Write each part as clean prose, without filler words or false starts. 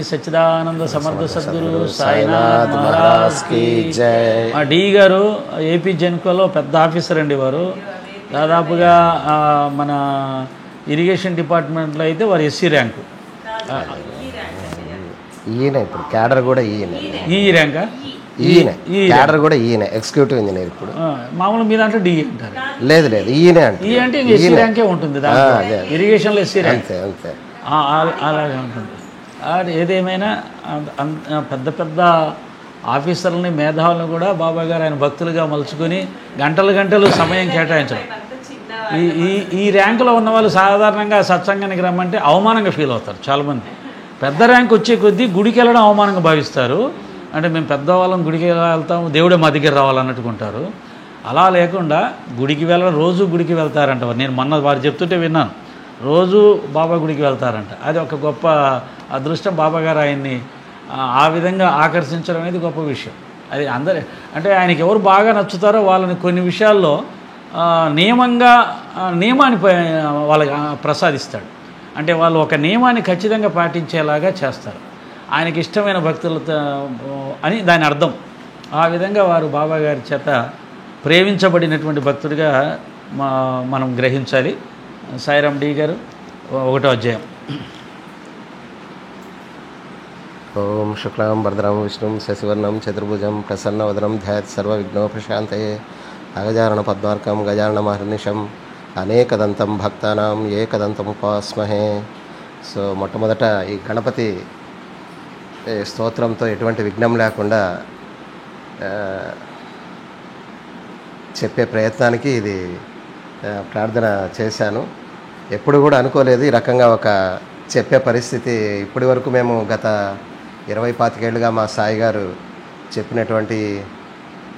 సచ్చిదానంద సమర్థ సద్గురు సాయినాథ్ మహారాజ్ కి జై. మా డి గారు ఏపీ జెన్కోలో పెద్ద ఆఫీసర్ అండి. వారు దాదాపుగా మన ఇరిగేషన్ డిపార్ట్మెంట్లో అయితే వారు ఎస్సీ ర్యాంకు. ఈయన ఇప్పుడు క్యాడర్ కూడా ఈ ర్యాంకా ఈయన క్యాడర్ కూడా ఈయన ఎగ్జిక్యూటివ్ ఇంజనీర్. ఇప్పుడు మామూలు మీద అంటే డి అంటారు. లేదు ఈయన అంటే ఎస్సీ ర్యాంకే ఉంటుంది. ఇరిగేషన్లో ఎస్సీ ర్యాంక్ అంతే అలాగే ఉంటుంది. ఏదేమైనా పెద్ద పెద్ద ఆఫీసర్లని మేధావులను కూడా బాబా గారు ఆయన భక్తులుగా మలుచుకొని గంటలు సమయం కేటాయించడం. ఈ ర్యాంకులో ఉన్న వాళ్ళు సాధారణంగా సత్సంగానికి రమ్మంటే అవమానంగా ఫీల్ అవుతారు చాలామంది. పెద్ద ర్యాంక్ వచ్చే కొద్దీ గుడికి వెళ్ళడం అవమానంగా భావిస్తారు. అంటే మేము పెద్దవాళ్ళం గుడికి వెళ్తాము, దేవుడే మా దగ్గర రావాలన్నట్టుకుంటారు. అలా లేకుండా గుడికి వెళ్ళడం, రోజు గుడికి వెళ్తారంట. నేను మొన్న వారు చెప్తుంటే విన్నాను, రోజు బాబా గుడికి వెళ్తారంట. అది ఒక గొప్ప అదృష్టం. బాబా గారు ఆయన్ని ఆ విధంగా ఆకర్షించడం అనేది గొప్ప విషయం. అది అందరి అంటే ఆయనకి ఎవరు బాగా నచ్చుతారో వాళ్ళని కొన్ని విషయాల్లో నియమాన్ని వాళ్ళకి ప్రసాదిస్తాడు. అంటే వాళ్ళు ఒక నియమాన్ని ఖచ్చితంగా పాటించేలాగా చేస్తారు. ఆయనకి ఇష్టమైన భక్తులతో అని దాని అర్థం. ఆ విధంగా వారు బాబా గారి చేత ప్రేమించబడినటువంటి భక్తుడిగా మనం గ్రహించాలి. సాయిరామ్ డి గారు 1వ అధ్యాయం. ఓం శుక్లాం వరదరం విష్ణుం శశివర్ణం చతుర్భుజం ప్రసన్నవదనం ధ్యాత్ సర్వవిఘ్నోపశాంతయే అగజానన పద్మార్కం గజాననమహర్నిశం అనేకదంతం భక్తానాం ఏకదంతం ఉపాస్మహే. సో మొట్టమొదట ఈ గణపతి స్తోత్రంతో ఎటువంటి విఘ్నం లేకుండా చెప్పే ప్రయత్నానికి ఇది ప్రార్థన చేశాను. ఎప్పుడు కూడా అనుకోలేదు ఈ రకంగా ఒక చెప్పే పరిస్థితి. ఇప్పటి వరకు మేము గత 20-25 ఏళ్ళుగా మా సాయి గారు చెప్పినటువంటి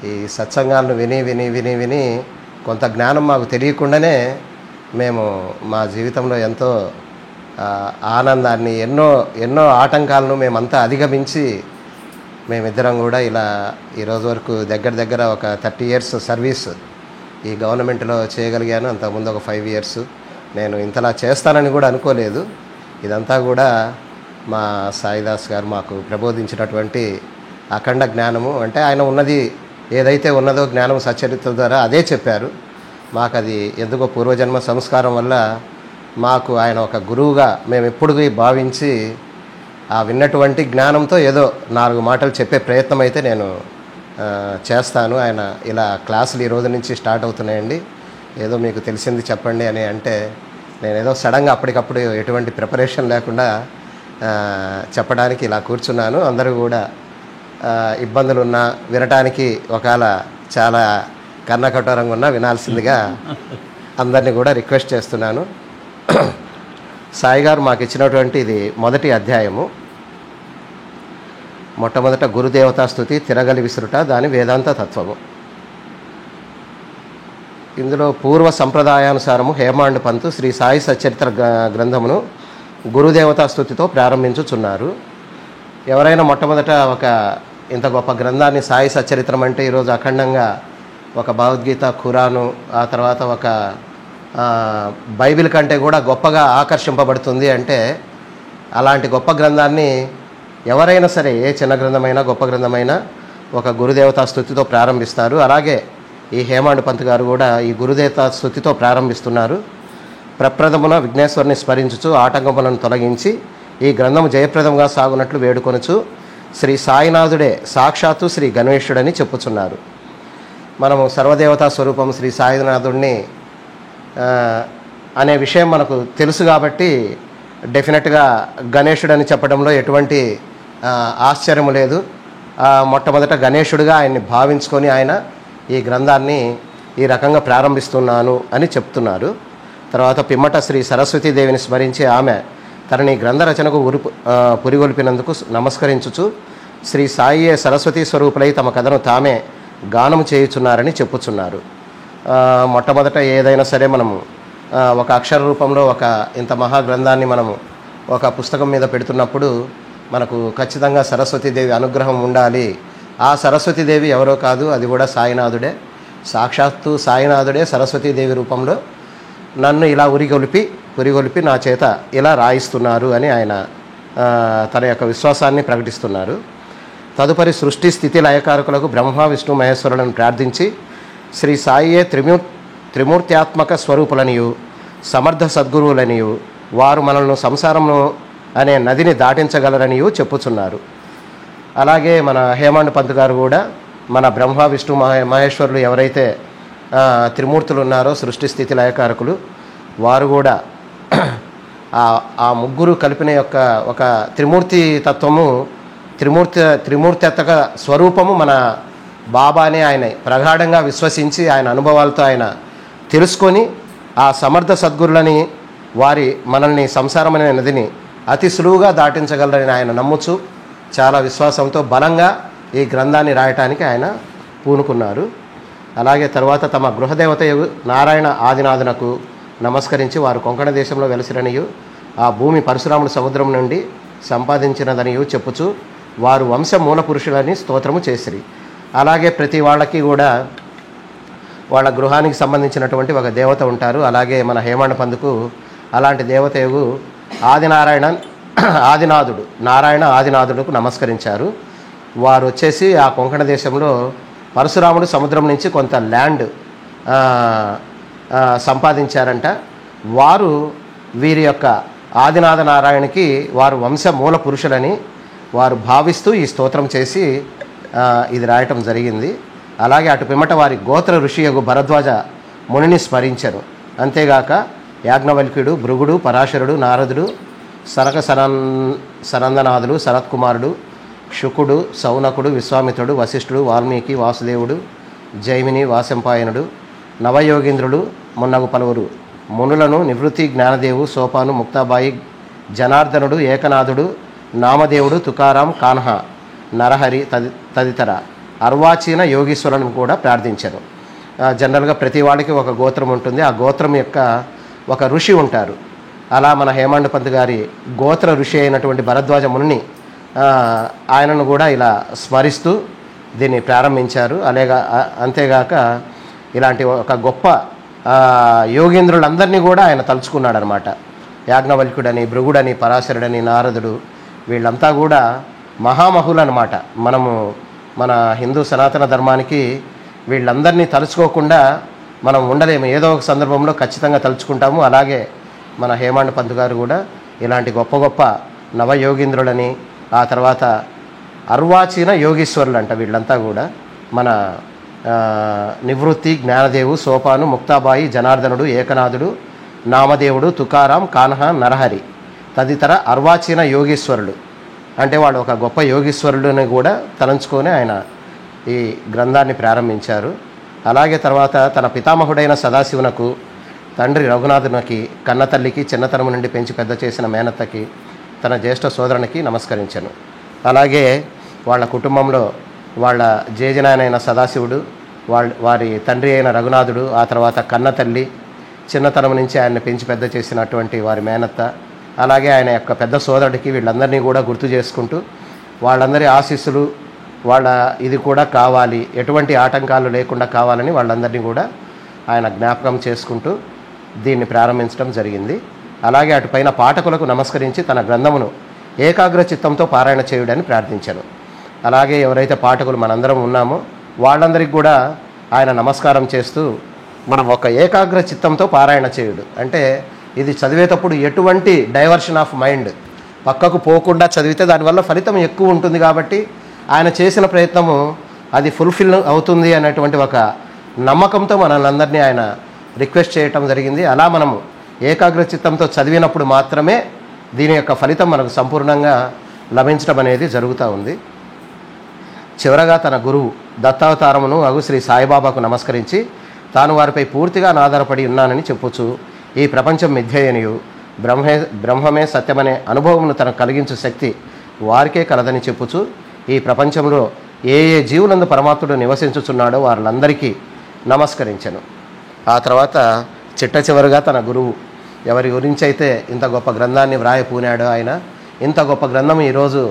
ఈ సత్సంగాలను విని కొంత జ్ఞానం మాకు తెలియకుండానే మేము మా జీవితంలో ఎంతో ఆనందాన్ని, ఎన్నో ఆటంకాలను మేమంతా అధిగమించి మేమిద్దరం కూడా ఇలా ఈరోజు వరకు దగ్గర ఒక 30 years సర్వీస్ ఈ గవర్నమెంట్లో చేయగలిగాను. అంతకుముందు ఒక 5 years. నేను ఇంతలా చేస్తానని కూడా అనుకోలేదు. ఇదంతా కూడా మా సాయిదాస్ గారు మాకు ప్రబోధించినటువంటి అఖండ జ్ఞానము. అంటే ఆయన ఉన్నది ఏదైతే ఉన్నదో జ్ఞానం సచ్చరిత్ర ద్వారా అదే చెప్పారు. మాకు అది ఎందుకో పూర్వజన్మ సంస్కారం వల్ల మాకు ఆయన ఒక గురువుగా మేము ఎప్పుడు భావించి ఆ విన్నటువంటి జ్ఞానంతో ఏదో 4 మాటలు చెప్పే ప్రయత్నం అయితే నేను చేస్తాను. ఆయన ఇలా క్లాసులు ఈ రోజు నుంచి స్టార్ట్ అవుతున్నాయండి, ఏదో మీకు తెలిసింది చెప్పండి అని అంటే నేనేదో సడన్గా అప్పటికప్పుడు ఎటువంటి ప్రిపరేషన్ లేకుండా చెప్పడానికి ఇలా కూర్చున్నాను. అందరూ కూడా ఇబ్బందులు ఉన్నా వినటానికి ఒకవేళ చాలా కర్ణకఠోరంగా ఉన్నా వినాల్సిందిగా అందరినీ కూడా రిక్వెస్ట్ చేస్తున్నాను. సాయి గారు మాకు ఇచ్చినటువంటి ఇది 1వ అధ్యాయము. మొట్టమొదట గురుదేవతా స్తుతి, తిరగలి విసురుట, దాని వేదాంత తత్వము. ఇందులో పూర్వ సంప్రదాయానుసారము హేమాండ్ పంతు శ్రీ సాయి సచ్చరిత్ర గ్రంథమును గురుదేవతా స్తుతితో ప్రారంభించుచున్నారు. ఎవరైనా మొట్టమొదట ఒక ఇంత గొప్ప గ్రంథాన్ని, సాయి సచ్చరిత్రం అంటే ఈరోజు అఖండంగా ఒక భగవద్గీత, ఖురాను, ఆ తర్వాత ఒక బైబిల్ కంటే కూడా గొప్పగా ఆకర్షింపబడుతుంది. అంటే అలాంటి గొప్ప గ్రంథాన్ని ఎవరైనా సరే, ఏ చిన్న గ్రంథమైనా గొప్ప గ్రంథమైనా ఒక గురుదేవతా స్తుతితో ప్రారంభిస్తారు. అలాగే ఈ హేమాండ్ పంత్ గారు కూడా ఈ గురుదేవతా స్తుతితో ప్రారంభిస్తున్నారు. ప్రప్రథమున విఘ్నేశ్వరుని స్మరించుచు ఆటంకములను తొలగించి ఈ గ్రంథము జయప్రదంగా సాగునట్లు వేడుకొనుచు శ్రీ సాయినాథుడే సాక్షాత్తు శ్రీ గణేశుడని చెప్పుచున్నారు. మనము సర్వదేవతా స్వరూపం శ్రీ సాయినాథుడిని అనే విషయం మనకు తెలుసు కాబట్టి డెఫినెట్గా గణేశుడని చెప్పడంలో ఎటువంటి ఆశ్చర్యము లేదు. మొట్టమొదట గణేశుడిగా ఆయన్ని భావించుకొని ఆయన ఈ గ్రంథాన్ని ఈ రకంగా ప్రారంభిస్తున్నాను అని చెప్తున్నారు. తర్వాత పిమ్మట శ్రీ సరస్వతీదేవిని స్మరించి ఆమె తనని గ్రంథ రచనకు పురిగొల్పినందుకు నమస్కరించుచు శ్రీ సాయియే సరస్వతీ స్వరూపులై తమ కథను తామే గానము చేయుచున్నారని చెప్పుచున్నారు. మొట్టమొదట ఏదైనా సరే మనము ఒక అక్షర రూపంలో ఒక ఇంత మహాగ్రంథాన్ని మనము ఒక పుస్తకం మీద పెడుతున్నప్పుడు మనకు ఖచ్చితంగా సరస్వతీదేవి అనుగ్రహం ఉండాలి. ఆ సరస్వతీదేవి ఎవరో కాదు, అది కూడా సాయినాథుడే. సాక్షాత్తు సాయినాథుడే సరస్వతీదేవి రూపంలో నన్ను ఇలా పురిగొలిపి నా చేత ఇలా రాయిస్తున్నారు అని ఆయన తన యొక్క విశ్వాసాన్ని ప్రకటిస్తున్నారు. తదుపరి సృష్టి స్థితి లయకారకులకు బ్రహ్మ విష్ణు మహేశ్వరులను ప్రార్థించి శ్రీ సాయియే త్రిమూర్త్యాత్మక స్వరూపులనియు సమర్థ సద్గురువులనియు వారు మనల్ని సంసారము అనే నదిని దాటించగలరనియు చెప్పుచున్నారు. అలాగే మన హేమాండ్ పంత్ గారు కూడా మన బ్రహ్మ విష్ణు మహేశ్వరులు ఎవరైతే త్రిమూర్తులు ఉన్నారో సృష్టి స్థితి లయకారకులు వారు కూడా ఆ ముగ్గురు కలిపిన యొక్క ఒక త్రిమూర్తి తత్వము త్రిమూర్త్యత్మక స్వరూపము మన బాబానే ఆయన ప్రగాఢంగా విశ్వసించి ఆయన అనుభవాలతో ఆయన తెలుసుకొని ఆ సమర్థ సద్గురులని వారి మనల్ని సంసారం అనే నదిని అతి సులువుగా దాటించగలరని ఆయన నమ్ముచు చాలా విశ్వాసంతో బలంగా ఈ గ్రంథాన్ని రాయటానికి ఆయన పూనుకున్నారు. అలాగే తర్వాత తమ గృహదేవత నారాయణ ఆదినాథునకు నమస్కరించి వారు కొంకణ దేశంలో వెలసిరనియు ఆ భూమి పరశురాముడు సముద్రం నుండి సంపాదించినదనియు చెప్పుచు వారు వంశ మూల పురుషులని స్తోత్రము చేసిరి. అలాగే ప్రతి వాళ్ళకి కూడా వాళ్ళ గృహానికి సంబంధించినటువంటి ఒక దేవత ఉంటారు. అలాగే మన హేమాండ్ పందుకు అలాంటి దేవతయు ఆదినాథుడు నారాయణ ఆదినాథుడుకు నమస్కరించారు. వారు వచ్చేసి ఆ కొంకణ దేశంలో పరశురాముడు సముద్రం నుంచి కొంత ల్యాండ్ సంపాదించారంట. వారు వీరి యొక్క ఆదినాథ నారాయణకి వారు వంశ మూల పురుషులని వారు భావిస్తూ ఈ స్తోత్రం చేసి ఇది రాయటం జరిగింది. అలాగే అటు పిమ్మట వారి గోత్ర ఋషియగు భరద్వాజ మునిని స్మరించరు. అంతేగాక యాజ్ఞవల్క్యుడు, భృగుడు, పరాశరుడు, నారదుడు, సనందనాథుడు, శరత్కుమారుడు, శుకుడు, సౌనకుడు, విశ్వామిత్రుడు, వశిష్ఠుడు, వాల్మీకి, వాసుదేవుడు, జైమిని, వాసంపాయనుడు, నవయోగీంద్రుడు మున్నగు పలువురు మునులను నివృత్తి, జ్ఞానదేవు, సోపాను, ముక్తాబాయి, జనార్దనుడు, ఏకనాథుడు, నామదేవుడు, తుకారాం, కాన్హా, నరహరి తదితర అర్వాచీన యోగీశ్వరులను కూడా ప్రార్థించారు. జనరల్గా ప్రతి వాళ్ళకి ఒక గోత్రం ఉంటుంది. ఆ గోత్రం యొక్క ఒక ఋషి ఉంటారు. అలా మన హేమాండ్ పంత్ గారి గోత్ర ఋషి అయినటువంటి భరద్వాజ మునిని ఆయనను కూడా ఇలా స్మరిస్తూ దీన్ని ప్రారంభించారు. అంతేగాక ఇలాంటి ఒక గొప్ప యోగేంద్రులందరినీ కూడా ఆయన తలుచుకున్నాడు అనమాట. యాజ్ఞవల్క్యుడని, భృగుడని, పరాశరుడని, నారదుడు వీళ్ళంతా కూడా మహామహులు అనమాట. మనము మన హిందూ సనాతన ధర్మానికి వీళ్ళందరినీ తలుచుకోకుండా మనం ఉండలేము. ఏదో ఒక సందర్భంలో ఖచ్చితంగా తలుచుకుంటాము. అలాగే మన హేమాండ్ పంత్ గారు కూడా ఇలాంటి గొప్ప గొప్ప నవయోగీంద్రులని, ఆ తర్వాత అర్వాచీన యోగీశ్వరులు అంట. వీళ్ళంతా కూడా మన నివృత్తి, జ్ఞానదేవు, సోపాను, ముక్తాబాయి, జనార్దనుడు, ఏకనాథుడు, నామదేవుడు, తుకారాం, కాన్హా, నరహరి తదితర అర్వాచీన యోగీశ్వరులు అంటే వాళ్ళు ఒక గొప్ప యోగీశ్వరులని కూడా తలంచుకొని ఆయన ఈ గ్రంథాన్ని ప్రారంభించారు. అలాగే తర్వాత తన పితామహుడైన సదాశివునకు, తండ్రి రఘునాథునికి, కన్నతల్లికి, చిన్నతనము నుండి పెంచి పెద్ద చేసిన మేనత్తకి, తన జ్యేష్ఠ సోదరునికి నమస్కరించాను. అలాగే వాళ్ళ కుటుంబంలో వాళ్ళ జేజనాయనైన సదాశివుడు, వారి తండ్రి అయిన రఘునాథుడు, ఆ తర్వాత కన్నతల్లి, చిన్నతనం నుంచి ఆయన్ని పెంచి పెద్ద చేసినటువంటి వారి మేనత్త, అలాగే ఆయన యొక్క పెద్ద సోదరుడికి వీళ్ళందరినీ కూడా గుర్తు చేసుకుంటూ వాళ్ళందరి ఆశీస్సులు వాళ్ళ ఇది కూడా కావాలి, ఎటువంటి ఆటంకాలు లేకుండా కావాలని వాళ్ళందరినీ కూడా ఆయన జ్ఞాపకం చేసుకుంటూ దీన్ని ప్రారంభించడం జరిగింది. అలాగే అటుపైన పాఠకులకు నమస్కరించి తన గ్రంథమును ఏకాగ్ర చిత్తంతో పారాయణ చేయుడని ప్రార్థించాను. అలాగే ఎవరైతే పాఠకులు మనందరం ఉన్నామో వాళ్ళందరికీ కూడా ఆయన నమస్కారం చేస్తూ మనం ఒక ఏకాగ్ర చిత్తంతో పారాయణ చేయుడు అంటే ఇది చదివేటప్పుడు ఎటువంటి డైవర్షన్ ఆఫ్ మైండ్ పక్కకు పోకుండా చదివితే దానివల్ల ఫలితం ఎక్కువ ఉంటుంది. కాబట్టి ఆయన చేసిన ప్రయత్నము అది ఫుల్ఫిల్ అవుతుంది అనేటువంటి ఒక నమ్మకంతో మనల్ని ఆయన రిక్వెస్ట్ చేయటం జరిగింది. అలా మనము ఏకాగ్ర చిత్తంతో చదివినప్పుడు మాత్రమే దీని యొక్క ఫలితం మనకు సంపూర్ణంగా లభించడం అనేది జరుగుతూ ఉంది. చివరగా తన గురువు దత్తావతారమును అగు శ్రీ సాయిబాబాకు నమస్కరించి తాను వారిపై పూర్తిగా ఆధారపడి ఉన్నానని చెప్పొచ్చు. ఈ ప్రపంచం మిథ్యయనియు బ్రహ్మమే సత్యమనే అనుభవమును తనకు కలిగించు శక్తి వారికే కలదని చెప్పుచు ఈ ప్రపంచంలో ఏ ఏ జీవులందు పరమాత్ముడు నివసించుచున్నాడో వారందరికీ నమస్కరించెను. ఆ తర్వాత చిట్టచివరిగా తన గురువు ఎవరి గురించి అయితే ఇంత గొప్ప గ్రంథాన్ని వ్రాయపూనాడో ఆయన, ఇంత గొప్ప గ్రంథం ఈరోజు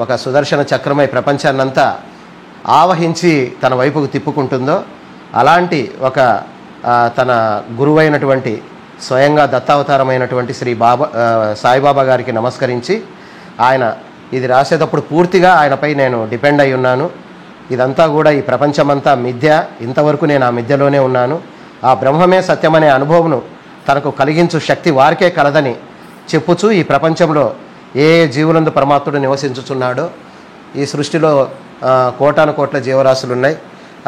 ఒక సుదర్శన చక్రమై ప్రపంచాన్నంతా ఆవహించి తన వైపుకు తిప్పుకుంటుందో అలాంటి ఒక తన గురువైనటువంటి స్వయంగా దత్తావతారమైనటువంటి శ్రీ సాయిబాబా గారికి నమస్కరించి ఆయన ఇది రాసేటప్పుడు పూర్తిగా ఆయనపై నేను డిపెండ్ అయి ఉన్నాను. ఇదంతా కూడా ఈ ప్రపంచమంతా మిథ్య, ఇంతవరకు నేను ఆ మిథ్యలోనే ఉన్నాను, ఆ బ్రహ్మమే సత్యమనే అనుభవమును తనకు కలిగించు శక్తి వారికే కలదని చెప్పుచూ ఈ ప్రపంచంలో ఏ జీవులందు పరమాత్ముడు నివసించుచున్నాడో, ఈ సృష్టిలో కోటాను కోట్ల జీవరాశులు ఉన్నాయి.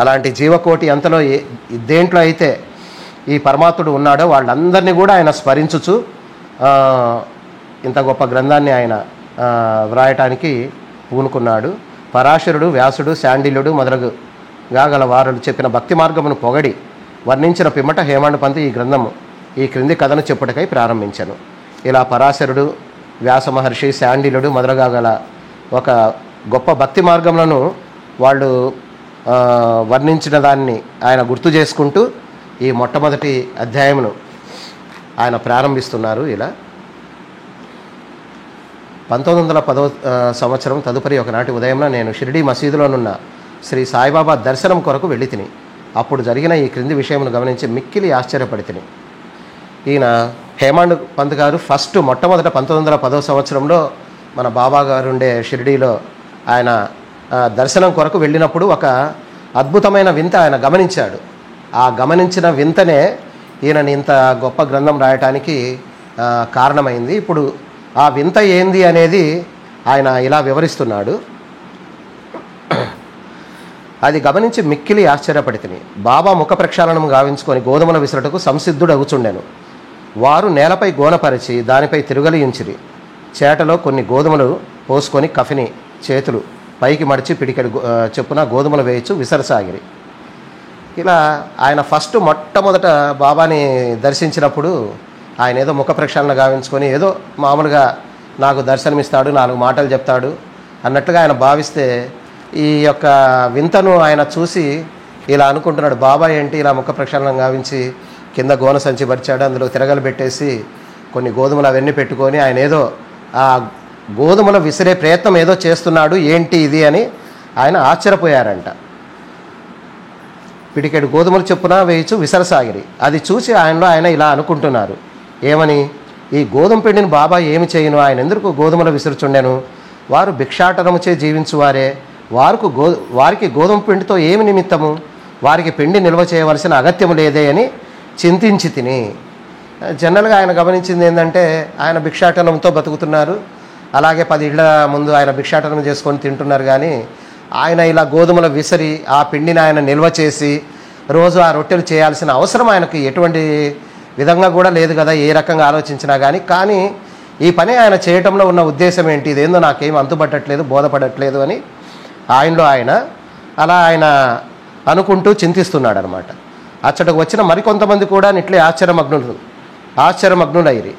అలాంటి జీవకోటి అంతలో దేంట్లో అయితే ఈ పరమాత్ముడు ఉన్నాడో వాళ్ళందరినీ కూడా ఆయన స్మరించుచు ఇంత గొప్ప గ్రంథాన్ని ఆయన వ్రాయటానికి పూనుకున్నాడు. పరాశరుడు, వ్యాసుడు, శాండిల్యుడు మొదలుగా గల వారు చెప్పిన భక్తి మార్గమును పొగడి వర్ణించిన పిమ్మట హేమాండ పంతు ఈ క్రింది కథను చెప్పుటకై ప్రారంభించాను. ఇలా పరాశరుడు, వ్యాస మహర్షి, శాండిల్యుడు మొదలుగా గల ఒక గొప్ప భక్తి మార్గములను వాళ్ళు వర్ణించిన దాన్ని ఆయన గుర్తు చేసుకుంటూ ఈ మొట్టమొదటి అధ్యాయమును ఆయన ప్రారంభిస్తున్నారు. ఇలా 1910వ సంవత్సరం తదుపరి ఒకనాటి ఉదయంలో నేను షిరిడీ మసీదులోనున్న శ్రీ సాయిబాబా దర్శనం కొరకు వెళ్ళి తిని అప్పుడు జరిగిన ఈ క్రింది విషయమును గమనించి మిక్కిలి ఆశ్చర్యపడి తిని. ఈయన హేమాండ్ పంత్ గారు మొట్టమొదట 1910వ సంవత్సరంలో మన బాబా గారు ఉండే షిరిడీలో ఆయన దర్శనం కొరకు వెళ్ళినప్పుడు ఒక అద్భుతమైన వింత ఆయన గమనించాడు. ఆ గమనించిన వింతనే ఈయనని ఇంత గొప్ప గ్రంథం రాయటానికి కారణమైంది. ఇప్పుడు ఆ వింత ఏంది అనేది ఆయన ఇలా వివరిస్తున్నాడు. అది గమనించి మిక్కిలి ఆశ్చర్యపడితిని. బాబా ముఖ ప్రక్షాళనం గావించుకొని గోధుమల విసరటకు సంసిద్ధుడగుచుండెను. వారు నేలపై గోనపరిచి దానిపై తిరుగలియించిరి. చేటలో కొన్ని గోధుమలు పోసుకొని కఫిని చేతులు పైకి మడిచి పిడికెడు చెప్పున గోధుమలు వేయచ్చు విసరసాగిరి. ఇలా ఆయన మొట్టమొదట బాబాని దర్శించినప్పుడు ఆయన ఏదో ముఖ ప్రక్షాళన గావించుకొని ఏదో మామూలుగా నాకు దర్శనమిస్తాడు, 4 మాటలు చెప్తాడు అన్నట్లుగా ఆయన భావిస్తే ఈ యొక్క వింతను ఆయన చూసి ఇలా అనుకుంటున్నాడు, బాబా ఏంటి ఇలా ముఖ ప్రక్షాళన గావించి కింద గోన సంచి పరిచాడు, అందులో తిరగలు పెట్టేసి కొన్ని గోధుమలు అవన్నీ పెట్టుకొని ఆయన ఏదో ఆ గోధుమలు విసిరే ప్రయత్నం ఏదో చేస్తున్నాడు, ఏంటి ఇది అని ఆయన ఆశ్చర్యపోయారంట. పిడికెడు గోధుమలు చెప్పున వేయచ్చు విసరసాగిరి. అది చూసి ఆయన ఇలా అనుకుంటున్నారు, ఏమని, ఈ గోధుమ పిండిని బాబా ఏమి చేయను, ఆయన ఎందుకు గోధుమలు విసురుచుండెను, వారు భిక్షాటనముచే జీవించువారే, వారికి గోధుమ పిండితో ఏమి నిమిత్తము, వారికి పిండి నిల్వ చేయవలసిన అగత్యం లేదే అని చింతించి తిని. జనరల్గా ఆయన గమనించింది ఏంటంటే ఆయన భిక్షాటనంతో బతుకుతున్నారు, అలాగే 10 ఇళ్ల ముందు ఆయన భిక్షాటనం చేసుకొని తింటున్నారు. కానీ ఆయన ఇలా గోధుమల విసిరి ఆ పిండిని ఆయన నిల్వ చేసి రోజు ఆ రొట్టెలు చేయాల్సిన అవసరం ఆయనకి ఎటువంటి విధంగా కూడా లేదు కదా, ఏ రకంగా ఆలోచించినా కానీ ఈ పని ఆయన చేయటంలో ఉన్న ఉద్దేశం ఏంటి, ఇదేందో నాకేం అంతుపట్టట్లేదు, బోధపడట్లేదు అని ఆయన ఆయన అనుకుంటూ చింతిస్తున్నాడు అనమాట. అచ్చటకు వచ్చిన మరికొంతమంది కూడా ఇట్లే ఆశ్చర్యమగ్నులైరి.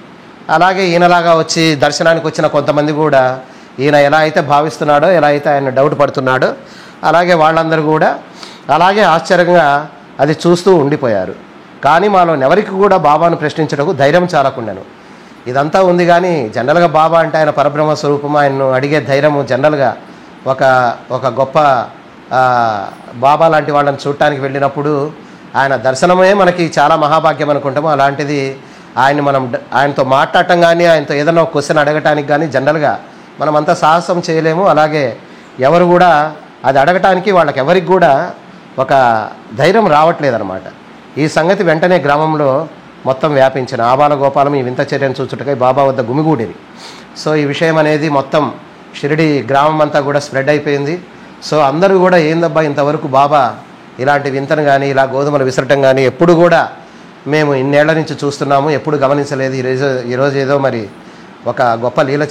అలాగే ఈయనలాగా వచ్చి దర్శనానికి వచ్చిన కొంతమంది కూడా ఈయన ఎలా అయితే భావిస్తున్నాడో, ఎలా అయితే ఆయన డౌట్ పడుతున్నాడో అలాగే వాళ్ళందరూ కూడా అలాగే ఆశ్చర్యంగా అది చూస్తూ ఉండిపోయారు. కానీ మాలో ఎవరికి కూడా బాబాను ప్రశ్నించడానికి ధైర్యం చాలకుండాను. ఇదంతా ఉంది కానీ జనరల్గా బాబా అంటే ఆయన పరబ్రహ్మ స్వరూపం, ఆయన్ను అడిగే ధైర్యము జనరల్గా ఒక గొప్ప బాబా లాంటి వాళ్ళని చూడటానికి వెళ్ళినప్పుడు ఆయన దర్శనమే మనకి చాలా మహాభాగ్యం అనుకుంటాము. అలాంటిది ఆయనతో మాట్లాడటం కానీ ఆయనతో ఏదైనా ఒక క్వశ్చన్ అడగటానికి కానీ జనరల్గా మనమంతా సాహసం చేయలేము. అలాగే ఎవరు కూడా అది అడగటానికి వాళ్ళకి ఎవరికి కూడా ఒక ధైర్యం రావట్లేదన్నమాట. ఈ సంగతి వెంటనే గ్రామంలో మొత్తం వ్యాపించిన ఆబాల గోపాలం ఈ వింత చర్యను చూచుటకై బాబా వద్ద గుమిగూడిరి. సో ఈ విషయం అనేది మొత్తం షిరిడి గ్రామం అంతా కూడా స్ప్రెడ్ అయిపోయింది. సో అందరూ కూడా ఏందబ్బా ఇంతవరకు బాబా ఇలాంటి వింతను కానీ ఇలా గోధుమలు విసరటం కానీ ఎప్పుడు కూడా మేము ఇన్నేళ్ల నుంచి చూస్తున్నాము, ఎప్పుడు గమనించలేదు. ఈరోజు ఏదో మరి ఒక గొప్ప లీల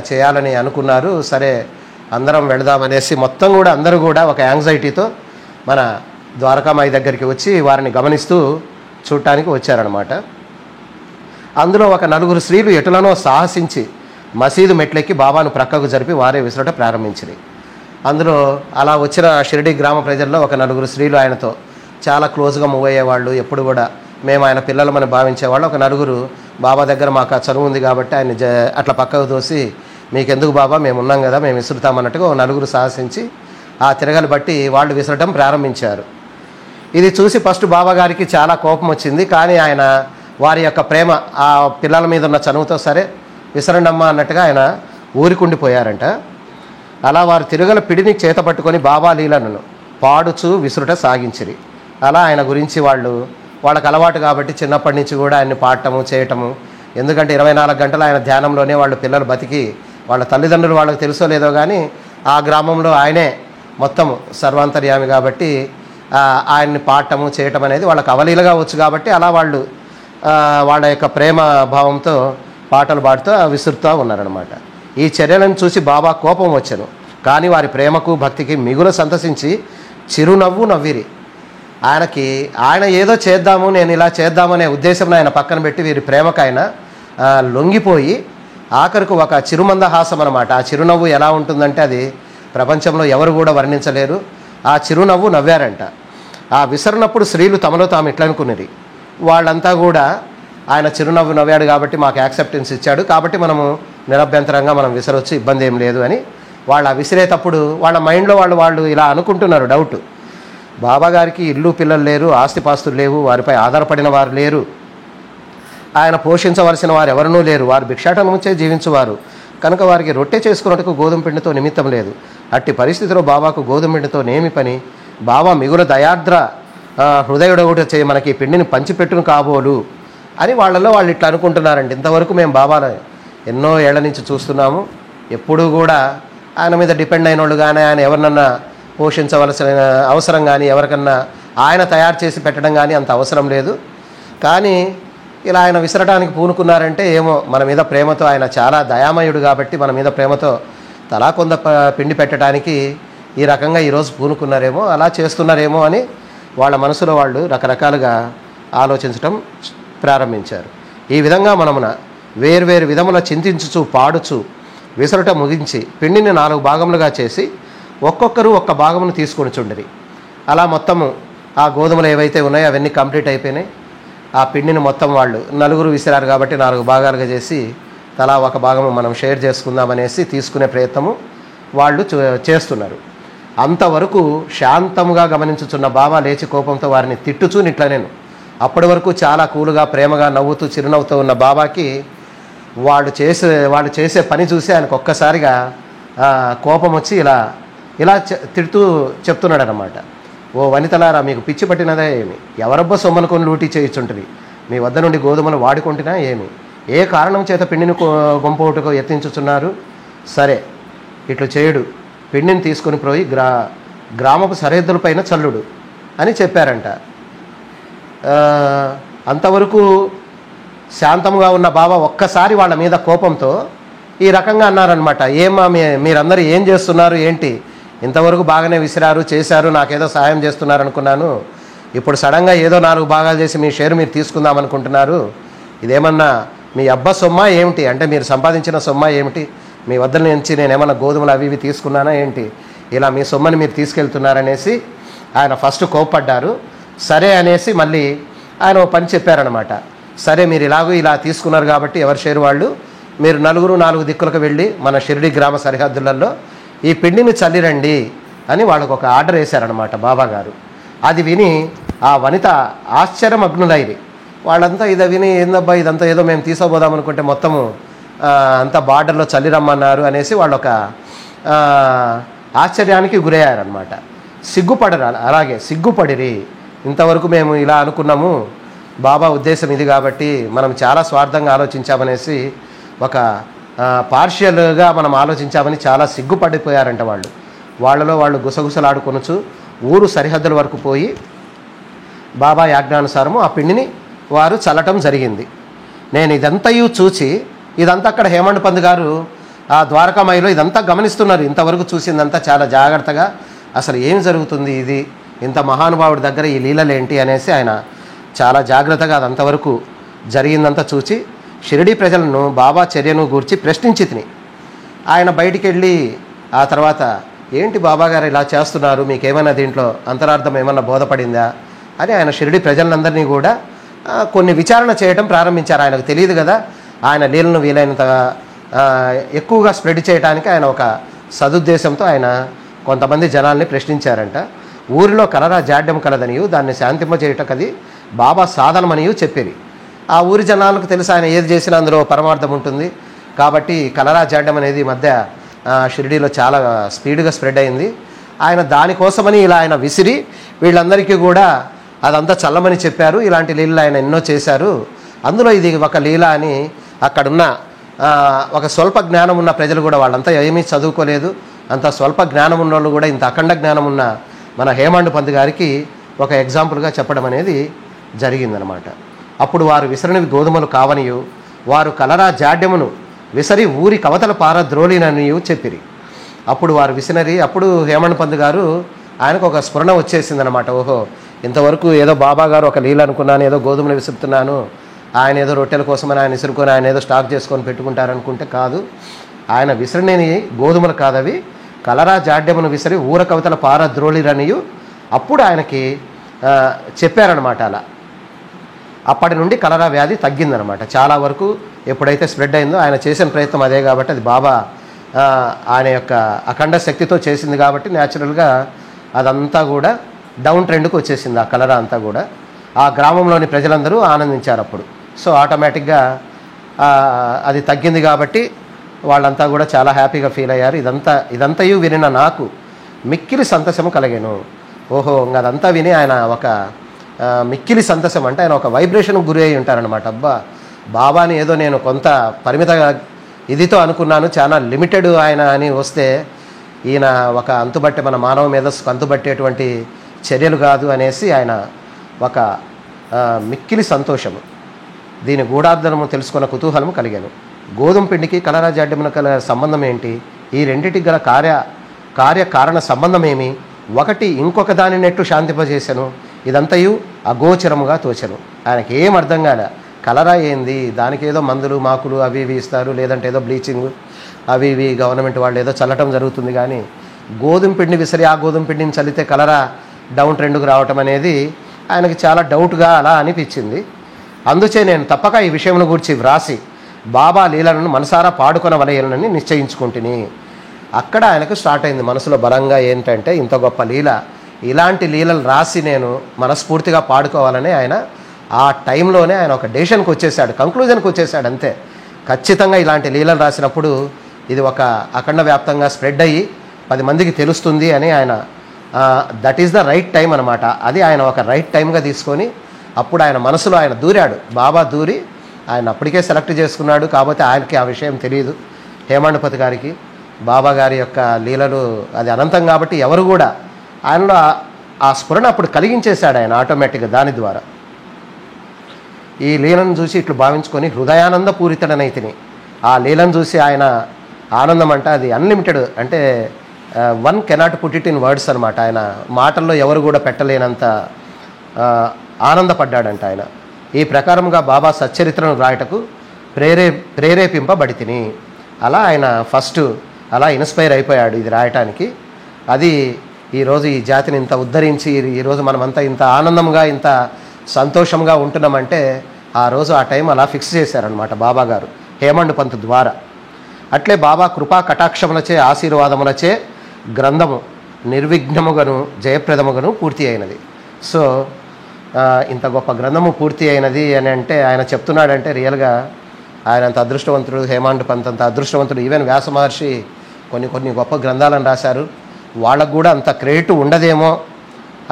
చేయాలని అనుకున్నారు. సరే అందరం వెళదామనేసి మొత్తం కూడా అందరూ కూడా ఒక యాంగ్జైటీతో మన ద్వారకామాయి దగ్గరికి వచ్చి వారిని గమనిస్తూ చూడటానికి వచ్చారనమాట. అందులో ఒక 4 స్త్రీలు ఎటులనో సాహసించి మసీదు మెట్లెక్కి బాబాను ప్రక్కకు జరిపి వారే విసరట ప్రారంభించింది. అందులో అలా వచ్చిన షిరిడి గ్రామ ప్రజల్లో ఒక 4 స్త్రీలు ఆయనతో చాలా క్లోజ్గా మూవ్ అయ్యేవాళ్ళు, ఎప్పుడు కూడా మేము ఆయన పిల్లలమని భావించేవాళ్ళు. ఒక 4 బాబా దగ్గర మాకు ఆ చనువు ఉంది కాబట్టి ఆయన అట్లా పక్కకు తోసి మీకెందుకు బాబా మేము ఉన్నాం కదా మేము విసురుతామన్నట్టుగా 4 సాహసించి ఆ తిరగలు బట్టి వాళ్ళు విసరటం ప్రారంభించారు. ఇది చూసి ఫస్ట్ బాబా గారికి చాలా కోపం వచ్చింది. కానీ ఆయన వారి యొక్క ప్రేమ ఆ పిల్లల మీద ఉన్న చనువుతో సరే విసరండమ్మా అన్నట్టుగా ఆయన ఊరికుండిపోయారంట. అలా వారు తిరుగల పిడిని చేతపట్టుకొని బాబా లీలను పాడుచు విసురుట సాగించిరి. అలా ఆయన గురించి వాళ్ళకి అలవాటు కాబట్టి చిన్నప్పటి నుంచి కూడా ఆయన్ని పాడటము చేయటము. ఎందుకంటే 24 గంటలు ఆయన ధ్యానంలోనే వాళ్ళు పిల్లలు బతికి, వాళ్ళ తల్లిదండ్రులు వాళ్ళకి తెలుసో లేదో కానీ ఆ గ్రామంలో ఆయనే మొత్తం సర్వాంతర్యామి కాబట్టి ఆయన్ని పాడటము చేయటం అనేది వాళ్ళకి అవలీలగా వచ్చు కాబట్టి అలా వాళ్ళు వాళ్ళ యొక్క ప్రేమ భావంతో పాటలు పాడుతూ విసురుతూ ఉన్నారనమాట. ఈ చర్యలను చూసి బాబా కోపం వచ్చెను. కానీ వారి ప్రేమకు భక్తికి మిగుల సంతసించి చిరునవ్వు నవ్విరి. ఆయన ఏదో చేద్దాము, నేను ఇలా చేద్దామనే ఉద్దేశం ఆయన పక్కన పెట్టి వీరి ప్రేమకు ఆయన లొంగిపోయి ఆఖరికి ఒక చిరుమందహాసం అనమాట. ఆ చిరునవ్వు ఎలా ఉంటుందంటే అది ప్రపంచంలో ఎవరు కూడా వర్ణించలేరు. ఆ చిరునవ్వు నవ్వారంట. ఆ విసరినప్పుడు స్త్రీలు తమలో తాము ఇట్లనుకునేది, వాళ్ళంతా కూడా ఆయన చిరునవ్వు నవ్వాడు కాబట్టి మాకు యాక్సెప్టెన్స్ ఇచ్చాడు కాబట్టి మనము నిరభ్యంతరంగా మనం విసరొచ్చు, ఇబ్బంది ఏం లేదు అని వాళ్ళు విసిరేటప్పుడు వాళ్ళ మైండ్లో వాళ్ళు ఇలా అనుకుంటున్నారు. డౌట్, బాబా గారికి ఇల్లు పిల్లలు లేరు, ఆస్తిపాస్తులు లేవు, వారిపై ఆధారపడిన వారు లేరు, ఆయన పోషించవలసిన వారు ఎవరనూ లేరు, వారు భిక్షాటన నుంచే జీవించువారు కనుక వారికి రొట్టె చేసుకున్నట్టుకు గోధుమ పిండితో నిమిత్తం లేదు. అట్టి పరిస్థితిలో బాబాకు గోధుమ పిండితో నేమి పని? బాబా మిగుల దయార్ద్ర హృదయుడొకటి చేయి మనకి పిండిని పంచిపెట్టును కాబోలు అని వాళ్ళు ఇట్లా అనుకుంటున్నారండి. ఇంతవరకు మేము బాబాను ఎన్నో ఏళ్ల నుంచి చూస్తున్నాము. ఎప్పుడూ కూడా ఆయన మీద డిపెండ్ అయిన వాళ్ళు కానీ, ఆయన ఎవరినన్నా పోషించవలసిన అవసరం కానీ, ఎవరికన్నా ఆయన తయారు చేసి పెట్టడం కానీ అంత అవసరం లేదు. కానీ ఇలా ఆయన విసరడానికి పూనుకున్నారంటే ఏమో మన మీద ప్రేమతో, ఆయన చాలా దయామయుడు కాబట్టి మన మీద ప్రేమతో తలా కొంత పిండి పెట్టడానికి ఈ రకంగా ఈరోజు పూనుకున్నారేమో, అలా చేస్తున్నారేమో అని వాళ్ళ మనసులో వాళ్ళు రకరకాలుగా ఆలోచించటం ప్రారంభించారు. ఈ విధంగా మనమున వేర్వేరు విధముల చింతించుచు పాడుచు విసరట ముగించి పిండిని 4 భాగములుగా చేసి ఒక్కొక్కరు ఒక్క భాగమును తీసుకొని చుండిరి. అలా మొత్తము ఆ గోధుమలు ఏవైతే ఉన్నాయో అవన్నీ కంప్లీట్ అయిపోయినాయి. ఆ పిండిని మొత్తం వాళ్ళు 4 విసిరారు కాబట్టి 4 భాగాలుగా చేసి తలా ఒక భాగము మనం షేర్ చేసుకుందామనేసి తీసుకునే ప్రయత్నము వాళ్ళు చేస్తున్నారు. అంతవరకు శాంతంగా గమనించుచున్న బాబా లేచి కోపంతో వారిని తిట్టుచూ ఇట్లా నేను అప్పటి వరకు చాలా కూలుగా ప్రేమగా నవ్వుతూ చిరునవ్వుతూ ఉన్న బాబాకి వాళ్ళు చేసే పని చూసి ఆయనకు ఒక్కసారిగా కోపం వచ్చి ఇలా తిడుతూ చెప్తున్నాడు అనమాట. ఓ వనితలారా, మీకు పిచ్చి పట్టినదా ఏమి? ఎవరబ్బ సొమ్మను కొని లూటీ చేయించుంటుంది? మీ వద్ద నుండి గోధుమలు వాడుకుంటున్నా ఏమి? ఏ కారణం చేత పిండిని గొంపోటుకు యత్నించుచున్నారు? సరే, ఇట్లు చేయుడు, పిండిని తీసుకొని పోయి గ్రామపు సరిహద్దులపైన చల్లుడు అని చెప్పారంట. అంతవరకు శాంతంగా ఉన్న బాబా ఒక్కసారి వాళ్ళ మీద కోపంతో ఈ రకంగా అన్నారనమాట. ఏమా మీరందరూ ఏం చేస్తున్నారు ఏంటి? ఇంతవరకు బాగానే విసిరారు చేశారు, నాకేదో సహాయం చేస్తున్నారు అనుకున్నాను, ఇప్పుడు సడన్గా ఏదో 4 భాగాలు చేసి మీ షేర్ మీరు తీసుకుందాం అనుకుంటున్నారు. ఇదేమన్నా మీ అబ్బ సొమ్మ ఏమిటి? అంటే మీరు సంపాదించిన సొమ్మ ఏమిటి? మీ వద్ద నుంచి నేనేమన్నా గోధుమలు అవి ఇవి తీసుకున్నానా ఏంటి? ఇలా మీ సొమ్మని మీరు తీసుకెళ్తున్నారనేసి ఆయన ఫస్ట్ కోప్పడ్డారు. సరే అనేసి మళ్ళీ ఆయన ఓ పని చెప్పారనమాట. సరే, మీరు ఇలా తీసుకున్నారు కాబట్టి ఎవరి షేరు వాళ్ళు, మీరు 4 దిక్కులకు వెళ్ళి మన షిరిడి గ్రామ సరిహద్దులలో ఈ పిండిని చల్లిరండి అని వాళ్ళకు ఒక ఆర్డర్ వేశారనమాట బాబా గారు. అది విని ఆ వనిత ఆశ్చర్యమగ్నులైరి. వాళ్ళంతా ఇది విని ఏందబ్బా ఇదంతా ఏదో మేము తీసుకోబోదాం అనుకుంటే మొత్తము అంతా బార్డర్లో చల్లిరమ్మన్నారు అనేసి వాళ్ళు ఒక ఆశ్చర్యానికి గురయ్యారనమాట. అలాగే సిగ్గుపడిరి. ఇంతవరకు మేము ఇలా అనుకున్నాము, బాబా ఉద్దేశం ఇది కాబట్టి మనం చాలా స్వార్థంగా ఆలోచించామనేసి ఒక పార్షియల్గా మనం ఆలోచించామని చాలా సిగ్గుపడిపోయారంట వాళ్ళలో వాళ్ళు గుసగుసలాడుకొనుచు ఊరు సరిహద్దుల వరకు పోయి బాబా యాజ్ఞానుసారము ఆ పిండిని వారు చల్లటం జరిగింది. నేను ఇదంతయు చూచి, ఇదంతా అక్కడ హేమండ్ పంత్ గారు ఆ ద్వారకామాయిలో ఇదంతా గమనిస్తున్నారు. ఇంతవరకు చూసిందంతా చాలా జాగ్రత్తగా, అసలు ఏం జరుగుతుంది, ఇది ఇంత మహానుభావుడి దగ్గర ఈ లీలలేంటి అనేసి ఆయన చాలా జాగ్రత్తగా అదంతవరకు జరిగిందంతా చూచి షిరిడీ ప్రజలను బాబా చర్యను గూర్చి ప్రశ్నించి తిని ఆయన బయటికి వెళ్ళి ఆ తర్వాత ఏంటి బాబా గారు ఇలా చేస్తున్నారు, మీకేమైనా దీంట్లో అంతరార్థం ఏమన్నా బోధపడిందా అని ఆయన షిరిడీ ప్రజలందరినీ కూడా కొన్ని విచారణ చేయడం ప్రారంభించారు. ఆయనకు తెలియదు కదా, ఆయన లీలను వీలైనంత ఎక్కువగా స్ప్రెడ్ చేయడానికి ఆయన ఒక సదుద్దేశంతో ఆయన కొంతమంది జనాల్ని ప్రశ్నించారంట. ఊరిలో కలరా జాడ్యం కలదనియు దాన్ని శాంతింపజేయటకది బాబా సాధనమనియు చెప్పేది. ఆ ఊరి జనాలకు తెలుసు ఆయన ఏది చేసినా అందులో పరమార్థం ఉంటుంది, కాబట్టి కలరా జాడ్యం అనేది ఈ మధ్య షిరిడీలో చాలా స్పీడ్గా స్ప్రెడ్ అయింది. ఆయన దానికోసమని ఇలా ఆయన విసిరి వీళ్ళందరికీ కూడా అదంతా చల్లమని చెప్పారు. ఇలాంటి లీలలు ఆయన ఎన్నో చేశారు. అందులో ఇది ఒక లీల అని అక్కడున్న ఒక స్వల్ప జ్ఞానం ఉన్న ప్రజలు కూడా, వాళ్ళంతా ఏమీ చదువుకోలేదు, అంత స్వల్ప జ్ఞానం ఉన్న వాళ్ళు కూడా ఇంత అఖండ జ్ఞానం ఉన్న మన హేమాండ్ పంత్ గారికి ఒక ఎగ్జాంపుల్గా చెప్పడం అనేది జరిగిందనమాట. అప్పుడు వారు విసరనివి గోధుమలు కావనియు, వారు కలరా జాడ్యమును విసరి ఊరి కవతల పారద్రోలిననియు చెప్పిరి. అప్పుడు వారు విసినరి. అప్పుడు హేమాండ్ పంత్ గారు ఆయనకు ఒక స్ఫురణ వచ్చేసిందనమాట. ఓహో, ఇంతవరకు ఏదో బాబా గారు ఒక లీల అనుకున్నాను, ఏదో గోధుమలు విసురుతున్నాను, ఆయన ఏదో రొట్టెల కోసమని ఆయన విసురుకొని ఆయన ఏదో స్టాక్ చేసుకొని పెట్టుకుంటారనుకుంటే కాదు. ఆయన విసిరిని గోధుమలు కాదవి, కలరా జాడ్యమును విసిరి ఊర కవతల పారద్రోలిరనియు అప్పుడు ఆయనకి చెప్పారనమాట. అలా అప్పటి నుండి కలరా వ్యాధి తగ్గిందనమాట. చాలా వరకు ఎప్పుడైతే స్ప్రెడ్ అయిందో ఆయన చేసిన ప్రయత్నం అదే కాబట్టి, అది బాబా ఆయన యొక్క అఖండ శక్తితో చేసింది కాబట్టి న్యాచురల్గా అదంతా కూడా డౌన్ ట్రెండ్కి వచ్చేసింది. ఆ కలరా అంతా కూడా ఆ గ్రామంలోని ప్రజలందరూ ఆనందించారు అప్పుడు. సో ఆటోమేటిక్గా అది తగ్గింది కాబట్టి వాళ్ళంతా కూడా చాలా హ్యాపీగా ఫీల్ అయ్యారు. ఇదంతయు వినిన నాకు మిక్కిలి సంతోషము కలిగెను. ఓహో, ఇంకా అదంతా విని ఆయన ఒక మిక్కిలి సంతోషం అంటే ఆయన ఒక వైబ్రేషన్కి గురి అయి ఉంటారనమాట. అబ్బా, బాబాని ఏదో నేను కొంత పరిమిత ఇదితో అనుకున్నాను, చాలా లిమిటెడ్ ఆయన అని వస్తే ఈయన ఒక అంతుబట్టే మన మానవ మేధస్సుకు అంతుబట్టేటువంటి చర్యలు కాదు అనేసి ఆయన ఒక మిక్కిలి సంతోషము, దీని గూఢార్థము తెలుసుకున్న కుతూహలము కలిగాను. గోధుమ పిండికి కలరా జాడ్యమున కల సంబంధం ఏంటి? ఈ రెండింటికి గల కార్యకారణ సంబంధం ఏమి? ఒకటి ఇంకొక దానిని నెట్టు శాంతింపజేశాను. ఇదంతయు అగోచరముగా తోచను. ఆయనకి ఏం అర్థం కాలే. కలరా ఏంది, దానికి ఏదో మందులు మాకులు అవి ఇవి ఇస్తారు, లేదంటే ఏదో బ్లీచింగ్ అవి ఇవి గవర్నమెంట్ వాళ్ళు ఏదో చల్లటం జరుగుతుంది. కానీ గోధుమ పిండి విసిరి ఆ గోధుమ పిండిని చల్లితే కలరా డౌన్ ట్రెండ్కి రావటం అనేది ఆయనకి చాలా డౌట్గా అలా అనిపించింది. అందుచే నేను తప్పక ఈ విషయం గురించి వ్రాసి బాబా లీలను మనసారా పాడుకొనవలయనని నిశ్చయించుకుంటుని. అక్కడ ఆయనకు స్టార్ట్ అయింది మనసులో బలంగా ఏంటంటే, ఇంత గొప్ప లీల, ఇలాంటి లీలలు రాసి నేను మనస్ఫూర్తిగా పాడుకోవాలని ఆయన ఆ టైంలోనే ఆయన ఒక డెసిషన్కి వచ్చేసాడు, కంక్లూజన్కి వచ్చేసాడు. అంతే, ఖచ్చితంగా ఇలాంటి లీలలు రాసినప్పుడు ఇది ఒక అఖండ వ్యాప్తంగా స్ప్రెడ్ అయ్యి 10 మందికి తెలుస్తుంది అని ఆయన that is the right time అనమాట. అది ఆయన ఒక రైట్ టైంగా తీసుకొని అప్పుడు ఆయన మనసులో ఆయన దూరాడు. బాబా దూరి ఆయన అప్పటికే సెలెక్ట్ చేసుకున్నాడు. కాకపోతే ఆయనకి ఆ విషయం తెలియదు, హేమాండ్ పంత్ గారికి. బాబా గారి యొక్క లీలలు అది అనంతం కాబట్టి ఎవరు కూడా ఆయనలో ఆ స్ఫురణ అప్పుడు కలిగించేశాడు ఆయన ఆటోమేటిక్గా. దాని ద్వారా ఈ లీలను చూసి ఇట్లు భావించుకొని హృదయానంద పూరితడనైతిని. ఆ లీలను చూసి ఆయన ఆనందం అంటే అది అన్లిమిటెడ్, అంటే one cannot put it in words అనమాట. ఆయన మాటల్లో ఎవరు కూడా పెట్టలేనంత ఆనందపడ్డాడంట ఆయన. ఈ ప్రకారంగా బాబా సచ్చరిత్రను రాయటకు ప్రేరేపింపబడితిని. అలా ఆయన ఫస్ట్ అలా ఇన్స్పైర్ అయిపోయాడు ఇది రాయటానికి. అది ఈరోజు ఈ జాతిని ఇంత ఉద్ధరించి ఈరోజు మనమంతా ఇంత ఆనందంగా ఇంత సంతోషంగా ఉంటున్నామంటే ఆ రోజు ఆ టైం అలా ఫిక్స్ చేశారనమాట బాబా గారు హేమాండ్ పంత్ ద్వారా. అట్లే బాబా కృపా కటాక్షములచే ఆశీర్వాదములచే గ్రంథము నిర్విఘ్నముగను జయప్రదముగను పూర్తి అయినది. సో ఇంత గొప్ప గ్రంథము పూర్తి అయినది అని అంటే ఆయన చెప్తున్నాడంటే రియల్గా ఆయన అంత అదృష్టవంతుడు, హేమాండ్ పంత్ అంత అదృష్టవంతుడు. ఈవెన్ వ్యాస మహర్షి కొన్ని గొప్ప గ్రంథాలను రాశారు, వాళ్ళకు కూడా అంత క్రెడిట్ ఉండదేమో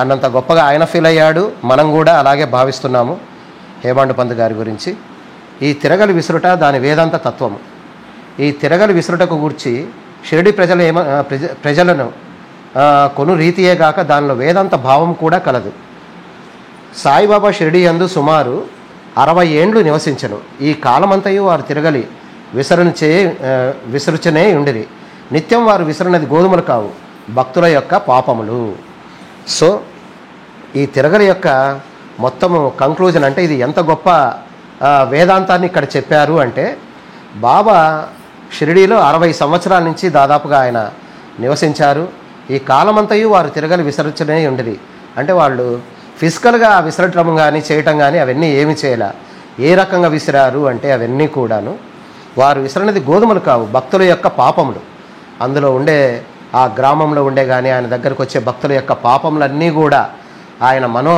అన్నంత గొప్పగా ఆయన ఫీల్ అయ్యాడు. మనం కూడా అలాగే భావిస్తున్నాము హేమాండ్ పంత్ గారి గురించి. ఈ తిరగలి విసురుట దాని వేదాంత తత్వము. ఈ తిరగలి విసురుటకు గూర్చి షిరిడి ప్రజలను కొను రీతియే గాక దానిలో వేదాంత భావం కూడా కలదు. సాయిబాబా షిరిడి యందు సుమారు 60 ఏండ్లు నివసించను. ఈ కాలమంతయు వారు తిరగలి విసరుచనే ఉండిరి. నిత్యం వారు విసరనది గోధుమలు కావు, భక్తుల యొక్క పాపములు. సో ఈ తిరగలి యొక్క మొత్తము కంక్లూజన్ అంటే ఇది ఎంత గొప్ప వేదాంతాన్ని ఇక్కడ చెప్పారు అంటే, బాబా షిరిడీలో 60 సంవత్సరాల నుంచి దాదాపుగా ఆయన నివసించారు. ఈ కాలమంతయు వారు తిరగలి విసర్జనే ఉండిరి. అంటే వాళ్ళు ఫిజికల్గా విసరటం కానీ చేయటం కానీ అవన్నీ ఏమి చేయలే. ఏ రకంగా విసిరారు అంటే అవన్నీ కూడాను వారు విసరనది గోధుమలు కావు, భక్తుల యొక్క పాపములు. అందులో ఉండే ఆ గ్రామంలో ఉండే కానీ ఆయన దగ్గరకు వచ్చే భక్తుల యొక్క పాపములన్నీ కూడా ఆయన మనో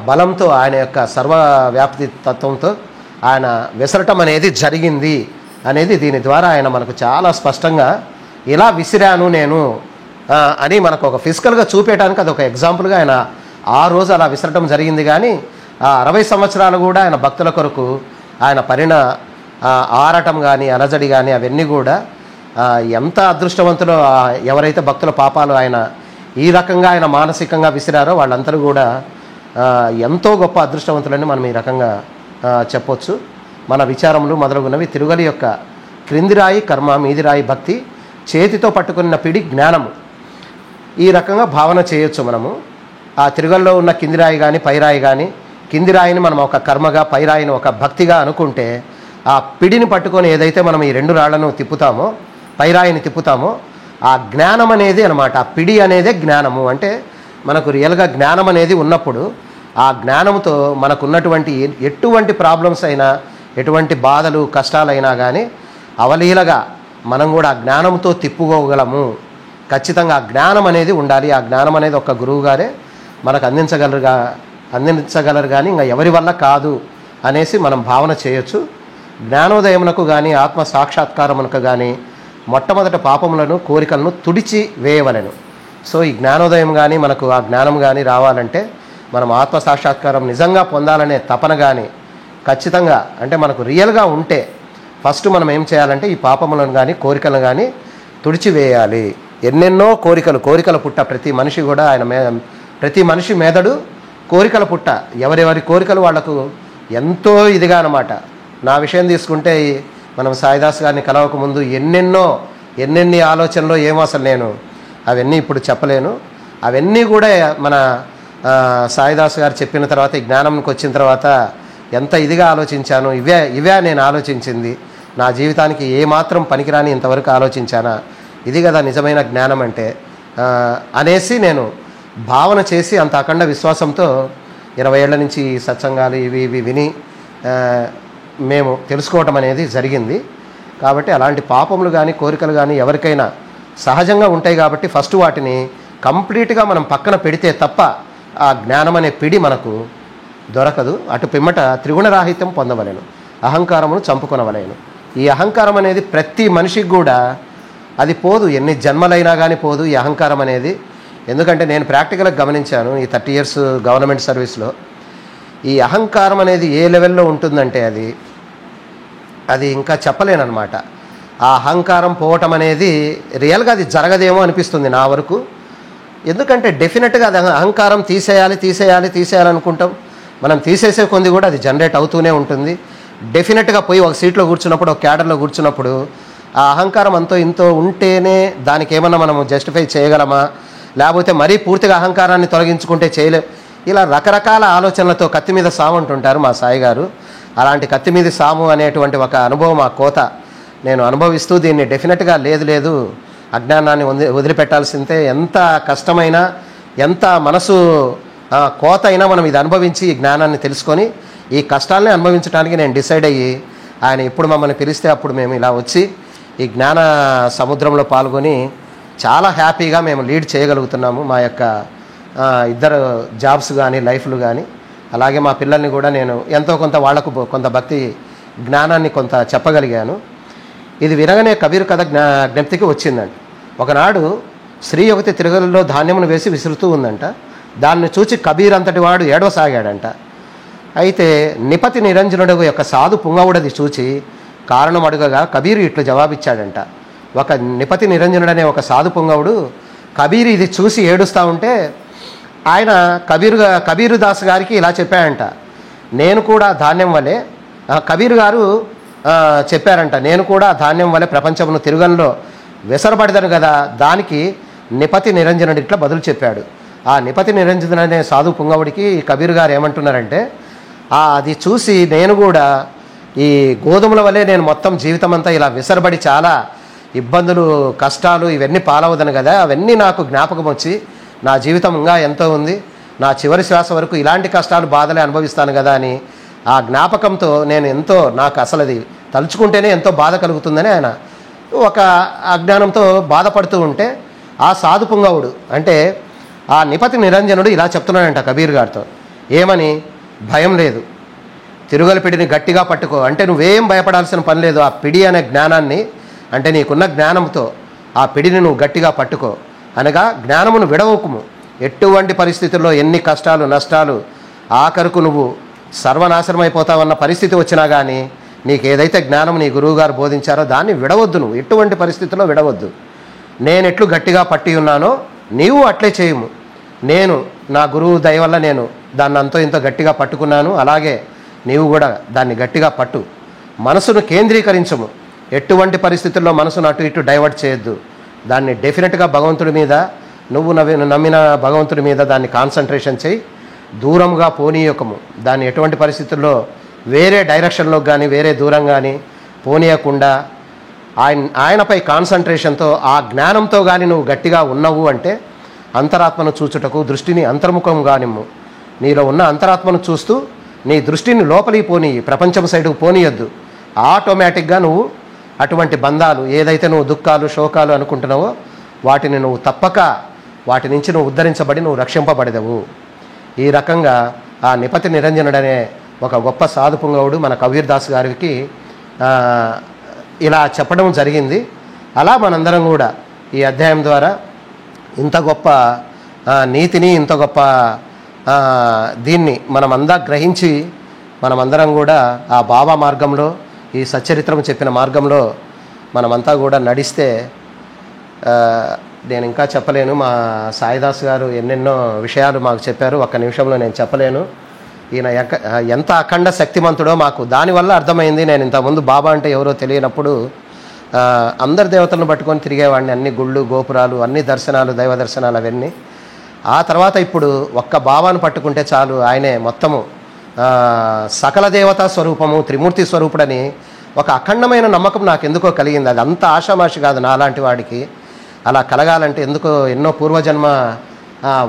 బలంతో ఆయన యొక్క సర్వవ్యాప్తి తత్వంతో ఆయన విసరటం అనేది జరిగింది అనేది దీని ద్వారా ఆయన మనకు చాలా స్పష్టంగా ఇలా విసిరాను నేను అని మనకు ఒక ఫిజికల్గా చూపేయడానికి అదొక ఎగ్జాంపుల్గా ఆయన ఆ రోజు అలా విసరటం జరిగింది. కానీ ఆ 60 సంవత్సరాలు కూడా ఆయన భక్తుల కొరకు ఆయన ఆరటం కానీ అలజడి కానీ అవన్నీ కూడా ఎంత అదృష్టవంతులో ఎవరైతే భక్తుల పాపాలు ఆయన ఈ రకంగా ఆయన మానసికంగా విసిరారో వాళ్ళందరూ కూడా ఎంతో గొప్ప అదృష్టవంతులని మనం ఈ రకంగా చెప్పొచ్చు. మన విచారములు మొదలగునవి తిరుగలి యొక్క క్రింది రాయి కర్మ, మీది రాయి భక్తి, చేతితో పట్టుకున్న పిడి జ్ఞానము, ఈ రకంగా భావన చేయొచ్చు మనము. ఆ తిరుగల్లో ఉన్న కింది రాయి కానీ పైరాయి కానీ, కింది రాయిని మనం ఒక కర్మగా, పైరాయిని ఒక భక్తిగా అనుకుంటే ఆ పిడిని పట్టుకొని ఏదైతే మనం ఈ 2 రాళ్లను తిప్పుతామో, పైరాయిని తిప్పుతామో, ఆ జ్ఞానం అనేది అనమాట. ఆ పిడి అనేదే జ్ఞానము. అంటే మనకు రియల్గా జ్ఞానం అనేది ఉన్నప్పుడు ఆ జ్ఞానంతో మనకున్నటువంటి ఎటువంటి ప్రాబ్లమ్స్ అయినా, ఎటువంటి బాధలు కష్టాలైనా కానీ అవలీలగా మనం కూడా ఆ జ్ఞానంతో తిప్పుకోగలము. ఖచ్చితంగా ఆ జ్ఞానం అనేది ఉండాలి. ఆ జ్ఞానం అనేది ఒక గురువు గారే మనకు అందించగలరు కానీ ఇంకా ఎవరి వల్ల కాదు అనేసి మనం భావన చేయొచ్చు. జ్ఞానోదయమునకు కానీ ఆత్మ సాక్షాత్కారమునకు కానీ మొట్టమొదట పాపములను కోరికలను తుడిచి వేయవలెను. సో ఈ జ్ఞానోదయం కానీ మనకు ఆ జ్ఞానం కానీ రావాలంటే మనం ఆత్మ సాక్షాత్కారం నిజంగా పొందాలనే తపన కానీ ఖచ్చితంగా అంటే మనకు రియల్గా ఉంటే ఫస్ట్ మనం ఏం చేయాలంటే ఈ పాపములను కానీ కోరికలను కానీ తుడిచివేయాలి. ఎన్నెన్నో కోరికల పుట్ట ప్రతి మనిషి కూడా ప్రతి మనిషి మెదడు కోరికల పుట్ట. ఎవరెవరి కోరికలు వాళ్లకు ఎంతో ఇదిగా అన్నమాట. నా విషయం తీసుకుంటే మనం సాయిదాస్ గారిని కలవక ముందు ఎన్నెన్ని ఆలోచనలో ఏమో అసలు నేను అవన్నీ ఇప్పుడు చెప్పలేను. అవన్నీ కూడా మన సాయిదాస్ గారు చెప్పిన తర్వాత ఈ జ్ఞానంకి వచ్చిన తర్వాత ఎంత ఇదిగా ఆలోచించాను. ఇవే నేను ఆలోచించింది. నా జీవితానికి ఏమాత్రం పనికిరాని ఇంతవరకు ఆలోచించానా, ఇది కదా నిజమైన జ్ఞానం అంటే అనేసి నేను భావన చేసి అంత అఖండ విశ్వాసంతో 20 ఏళ్ల నుంచి సత్సంగాలు ఇవి విని మేము తెలుసుకోవటం అనేది జరిగింది. కాబట్టి అలాంటి పాపములు కానీ కోరికలు కానీ ఎవరికైనా సహజంగా ఉంటాయి. కాబట్టి ఫస్ట్ వాటిని కంప్లీట్గా మనం పక్కన పెడితే తప్ప ఆ జ్ఞానం అనే పిడి మనకు దొరకదు. అటు పిమ్మట త్రిగుణరాహిత్యం పొందవలేను, అహంకారమును చంపుకొనవలేను. ఈ అహంకారం అనేది ప్రతి మనిషికి కూడా అది పోదు, ఎన్ని జన్మలైనా కానీ పోదు ఈ అహంకారం అనేది. ఎందుకంటే నేను ప్రాక్టికల్గా గమనించాను ఈ 30 years గవర్నమెంట్ సర్వీస్లో. ఈ అహంకారం అనేది ఏ లెవెల్లో ఉంటుందంటే అది ఇంకా చెప్పలేనమాట. ఆ అహంకారం పోవటం అనేది రియల్గా అది జరగదేమో అనిపిస్తుంది నా వరకు. ఎందుకంటే డెఫినెట్గా అది అహంకారం తీసేయాలి అనుకుంటాం. మనం తీసేసే కొంది కూడా అది జనరేట్ అవుతూనే ఉంటుంది. డెఫినెట్గా పోయి ఒక సీట్లో కూర్చున్నప్పుడు, ఒక క్యాడర్లో కూర్చున్నప్పుడు ఆ అహంకారం అంతో ఇంతో ఉంటేనే దానికి ఏమన్నా మనం జస్టిఫై చేయగలమా, లేకపోతే మరీ పూర్తిగా అహంకారాన్ని తొలగించుకుంటే చేయలేం. ఇలా రకరకాల ఆలోచనలతో కత్తి మీద సాము అంటుంటారు మా సాయి గారు. అలాంటి కత్తి మీద సాము అనేటువంటి ఒక అనుభవం, ఆ కోత నేను అనుభవిస్తూ దీన్ని డెఫినెట్గా లేదు అజ్ఞానాన్ని వదిలిపెట్టాల్సిందే. ఎంత కష్టమైనా, ఎంత మనసు కోత అయినా మనం ఇది అనుభవించి ఈ జ్ఞానాన్ని తెలుసుకొని ఈ కష్టాలని అనుభవించడానికి నేను డిసైడ్ అయ్యి ఆయన ఇప్పుడు మమ్మల్ని పిలిస్తే అప్పుడు మేము ఇలా వచ్చి ఈ జ్ఞాన సముద్రంలో పాల్గొని చాలా హ్యాపీగా మేము లీడ్ చేయగలుగుతున్నాము. మా యొక్క ఇద్దరు జాబ్స్ కానీ లైఫ్లు కానీ, అలాగే మా పిల్లల్ని కూడా నేను ఎంతో కొంత వాళ్లకు కొంత భక్తి జ్ఞానాన్ని కొంత చెప్పగలిగాను. ఇది వినగానే కబీర్ కథ జ్ఞప్తికి వచ్చిందండి. ఒకనాడు స్త్రీ ఒకటి తిరుగలలో ధాన్యమును వేసి విసురుతూ ఉందంట. దాన్ని చూచి కబీర్ అంతటి వాడు ఏడవసాగాడంట. అయితే నిపతి నిరంజనుడు యొక్క సాధు పుంగవుడది చూచి కారణం అడుగగా కబీరు ఇట్లు జవాబిచ్చాడంట. ఒక నిపతి నిరంజనుడనే ఒక సాధు పుంగవుడు కబీరు ఇది చూసి ఏడుస్తూ ఉంటే ఆయన కబీరు దాస్ గారికి ఇలా చెప్పాడంట, నేను కూడా ధాన్యం వలె కబీరు గారు చెప్పారంట, నేను కూడా ధాన్యం వలె ప్రపంచమును తిరుగంలో విసరబడదను కదా. దానికి నిపతి నిరంజనుడు ఇట్లా బదులు చెప్పాడు. ఆ నిపతి నిరంజనుడు అనే సాధు పుంగవుడికి కబీరు గారు ఏమంటున్నారంటే, అది చూసి నేను కూడా ఈ గోధుమల వలె నేను మొత్తం జీవితం అంతా ఇలా విసరబడి చాలా ఇబ్బందులు కష్టాలు ఇవన్నీ పాలవదను కదా, అవన్నీ నాకు జ్ఞాపకం వచ్చి నా జీవితం ఇంకా ఎంతో ఉంది, నా చివరి శ్వాస వరకు ఇలాంటి కష్టాలు బాధలే అనుభవిస్తాను కదా అని ఆ జ్ఞాపకంతో నేను ఎంతో, నాకు అసలు అది తలుచుకుంటేనే ఎంతో బాధ కలుగుతుందని ఆయన ఒక అజ్ఞానంతో బాధపడుతూ ఉంటే ఆ సాధు పుంగవుడు అంటే ఆ నిపతి నిరంజనుడు ఇలా చెప్తున్నాడంట కబీర్ గారితో, ఏమని, భయం లేదు, తిరుగల పిడిని గట్టిగా పట్టుకో. అంటే నువ్వేం భయపడాల్సిన పని లేదు. ఆ పిడి అనే జ్ఞానాన్ని, అంటే నీకున్న జ్ఞానంతో ఆ పిడిని నువ్వు గట్టిగా పట్టుకో. అనగా జ్ఞానమును విడవకుము. ఎటువంటి పరిస్థితుల్లో ఎన్ని కష్టాలు నష్టాలు, ఆఖరుకు నువ్వు సర్వనాశనం అయిపోతావన్న పరిస్థితి వచ్చినా కానీ నీకు ఏదైతే జ్ఞానం నీ గురువుగారు బోధించారో దాన్ని విడవద్దు. నువ్వు ఎటువంటి పరిస్థితుల్లో విడవద్దు. నేను ఎట్లు గట్టిగా పట్టి ఉన్నానో నీవు అట్లే చేయము. నేను నా గురువు దయ వల్ల నేను దాన్ని అంతో ఇంతో గట్టిగా పట్టుకున్నాను, అలాగే నీవు కూడా దాన్ని గట్టిగా పట్టు. మనసును కేంద్రీకరించము. ఎటువంటి పరిస్థితుల్లో మనసును అటు ఇటు డైవర్ట్ చేయొద్దు. దాన్ని డెఫినెట్గా భగవంతుడి మీద, నువ్వు నమ్మిన భగవంతుడి మీద దాన్ని కాన్సన్ట్రేషన్ చేయి. దూరంగా పోనీయకము. దాన్ని ఎటువంటి పరిస్థితుల్లో వేరే డైరెక్షన్లో కానీ వేరే దూరం కానీ పోనీయకుండా ఆయనపై కాన్సన్ట్రేషన్తో ఆ జ్ఞానంతో కానీ నువ్వు గట్టిగా ఉన్నావు అంటే అంతరాత్మను చూచుటకు దృష్టిని అంతర్ముఖంగా నిమ్ము. నీలో ఉన్న అంతరాత్మను చూస్తూ నీ దృష్టిని లోపలికి పోనీ, ప్రపంచం సైడుకు పోనీయొద్దు. ఆటోమేటిక్గా నువ్వు అటువంటి బంధాలు, ఏదైతే నువ్వు దుఃఖాలు శోకాలు అనుకుంటున్నావో వాటిని నువ్వు తప్పక వాటి నుంచి నువ్వు ఉద్ధరించబడి నువ్వు రక్షింపబడేదవు. ఈ రకంగా ఆ నిపతి నిరంజనుడనే ఒక గొప్ప సాధు పుంగవుడు మన కబీర్ దాస్ గారికి ఇలా చెప్పడం జరిగింది. అలా మనందరం కూడా ఈ అధ్యాయం ద్వారా ఇంత గొప్ప నీతిని, ఇంత గొప్ప దీన్ని మనమంతా గ్రహించి మనమందరం కూడా ఆ బాబా మార్గంలో, ఈ సచ్చరిత్రం చెప్పిన మార్గంలో మనమంతా కూడా నడిస్తే, నేను ఇంకా చెప్పలేను. మా సాయిదాస్ గారు ఎన్నెన్నో విషయాలు మాకు చెప్పారు, ఒక్క నిమిషంలో నేను చెప్పలేను. ఈయన ఎంత అఖండ శక్తిమంతుడో మాకు దానివల్ల అర్థమైంది. నేను ఇంతకుముందు బాబా అంటే ఎవరో తెలియనప్పుడు అందరి దేవతలను పట్టుకొని తిరిగేవాడిని. అన్ని గుళ్ళు గోపురాలు, అన్ని దర్శనాలు, దైవ దర్శనాలు అవన్నీ. ఆ తర్వాత ఇప్పుడు ఒక్క బాబాను పట్టుకుంటే చాలు, ఆయనే మొత్తము సకల దేవతా స్వరూపము, త్రిమూర్తి స్వరూపుడని ఒక అఖండమైన నమ్మకం నాకు ఎందుకో కలిగింది. అది అంత ఆషామాషి కాదు నాలాంటి వాడికి. అలా కలగాలంటే ఎందుకో ఎన్నో పూర్వజన్మ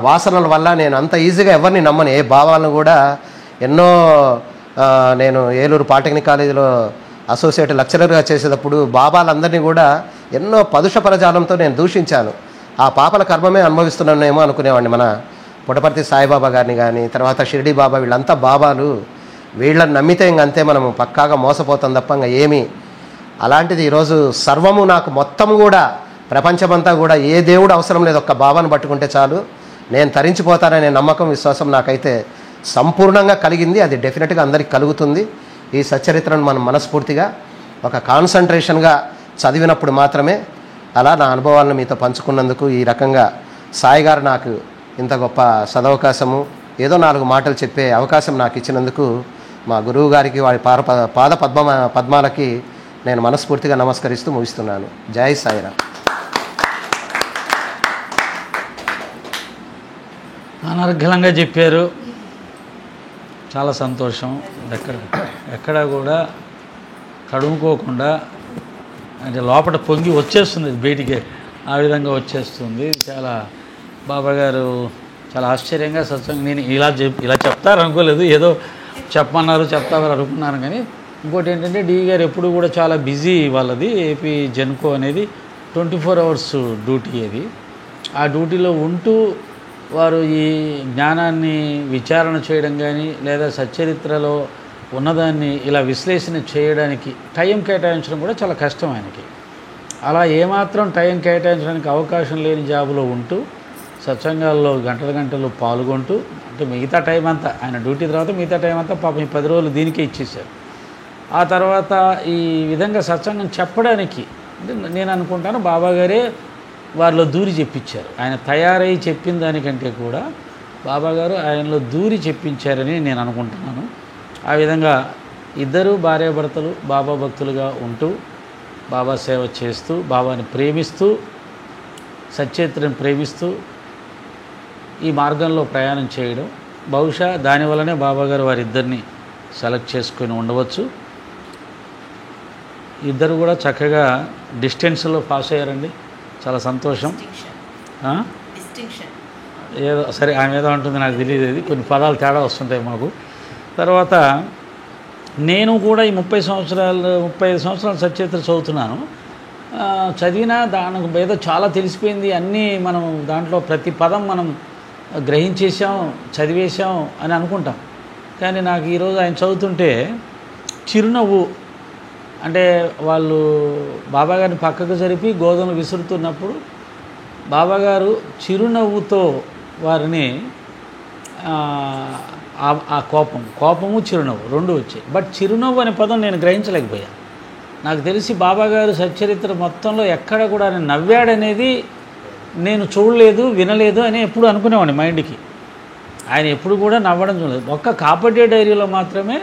వాసనల వల్ల నేను అంత ఈజీగా ఎవరిని నమ్మను. ఏ భావాలను కూడా ఎన్నో నేను ఏలూరు పాలిటెక్నిక్ కాలేజీలో అసోసియేట్ లెక్చరర్గా చేసేటప్పుడు బాబాలందరినీ కూడా ఎన్నో పదుష పరజాలంతో నేను దూషించాను. ఆ పాపల కర్మమే అనుభవిస్తున్నానేమో అనుకునేవాడిని. మన పుట్టపర్తి సాయిబాబా గారిని కానీ, తర్వాత షిరిడి బాబా, వీళ్ళంతా బాబాలు, వీళ్ళని నమ్మితే ఇంకంతే మనము పక్కాగా మోసపోతాం తప్ప ఇంకా ఏమీ. అలాంటిది ఈరోజు సర్వము నాకు మొత్తం కూడా ప్రపంచమంతా కూడా ఏ దేవుడు అవసరం లేదు, ఒక్క బాబాను పట్టుకుంటే చాలు నేను తరించిపోతాననే నమ్మకం, విశ్వాసం నాకైతే సంపూర్ణంగా కలిగింది. అది డెఫినెట్గా అందరికీ కలుగుతుంది. ఈ సచ్చరిత్రను మనం మనస్ఫూర్తిగా ఒక కాన్సన్ట్రేషన్గా చదివినప్పుడు మాత్రమే. అలా నా అనుభవాలను మీతో పంచుకున్నందుకు, ఈ రకంగా సాయి గారు నాకు ఇంత గొప్ప సదవకాశము, ఏదో 4 మాటలు చెప్పే అవకాశం నాకు ఇచ్చినందుకు మా గురువు గారికి, వారి పాద పద్మాలకి నేను మనస్ఫూర్తిగా నమస్కరిస్తూ ముగిస్తున్నాను. జై సాయిరామ్. అనర్ఘలంగా చెప్పారు, చాలా సంతోషం. ఎక్కడ కూడా కడుముకోకుండా, అంటే లోపల పొంగి వచ్చేస్తుంది బయటికి, ఆ విధంగా వచ్చేస్తుంది. చాలా బాబా గారు చాలా ఆశ్చర్యంగా సత్సంగా, నేను ఇలా చెప్తారు అనుకోలేదు, ఏదో చెప్పమన్నారు చెప్తామని అనుకున్నాను. కానీ ఇంకోటి ఏంటంటే డి గారు ఎప్పుడు కూడా చాలా బిజీ. వాళ్ళది ఏపీ జెన్కో అనేది 24 hours డ్యూటీ. అది ఆ డ్యూటీలో ఉంటూ వారు ఈ జ్ఞానాన్ని విచారణ చేయడం కానీ, లేదా సచ్చరిత్రలో ఉన్నదాన్ని ఇలా విశ్లేషణ చేయడానికి టైం కేటాయించడం కూడా చాలా కష్టం ఆయనకి. అలా ఏమాత్రం టైం కేటాయించడానికి అవకాశం లేని జాబులో ఉంటూ సత్సంగాల్లో గంటలు పాల్గొంటూ, అంటే మిగతా టైం అంతా ఆయన డ్యూటీ తర్వాత మిగతా టైం అంతా పాపం ఈ 10 రోజులు దీనికే ఇచ్చేశారు. ఆ తర్వాత ఈ విధంగా సత్సంగం చెప్పడానికి, అంటే నేను అనుకుంటాను బాబా గారే వారిలో దూరి చెప్పించారు. ఆయన తయారై చెప్పిన దానికంటే కూడా బాబాగారు ఆయనలో దూరి చెప్పించారని నేను అనుకుంటున్నాను. ఆ విధంగా ఇద్దరు భార్యాభర్తలు బాబా భక్తులుగా ఉంటూ, బాబా సేవ చేస్తూ, బాబాని ప్రేమిస్తూ, సచ్చరిత్రను ప్రేమిస్తూ ఈ మార్గంలో ప్రయాణం చేయడం, బహుశా దానివల్లనే బాబాగారు వారిద్దరిని సెలెక్ట్ చేసుకొని ఉండవచ్చు. ఇద్దరు కూడా చక్కగా డిస్టెన్స్లో పాస్ అయ్యారండి. చాలా సంతోషం. ఏదో సరే ఆమె ఏదో అంటుంది, నాకు తెలియదు, కొన్ని పదాలు తేడా వస్తుంటాయి మాకు. తర్వాత నేను కూడా ఈ 35 సంవత్సరాలు సచ్చరిత్ర చదువుతున్నాను. చదివినా దానికి ఏదో చాలా తెలిసిపోయింది, అన్నీ మనం దాంట్లో ప్రతి పదం మనం గ్రహించేసాం, చదివేశాం అని అనుకుంటాం. కానీ నాకు ఈరోజు ఆయన చదువుతుంటే చిరునవ్వు, అంటే వాళ్ళు బాబాగారిని పక్కకు జరిపి గోధుమలు విసురుతున్నప్పుడు బాబాగారు చిరునవ్వుతో వారిని ఆ కోపము చిరునవ్వు రెండు వచ్చాయి. బట్ చిరునవ్వు అనే పదం నేను గ్రహించలేకపోయా. నాకు తెలిసి బాబాగారు సచ్చరిత్ర మొత్తంలో ఎక్కడ కూడా ఆయన నవ్వాడనేది నేను చూడలేదు, వినలేదు అని ఎప్పుడు అనుకునేవాడిని మైండ్కి. ఆయన ఎప్పుడు కూడా నవ్వడం చూడలేదు. ఒక్క కాపర్ డే డైరీలో మాత్రమే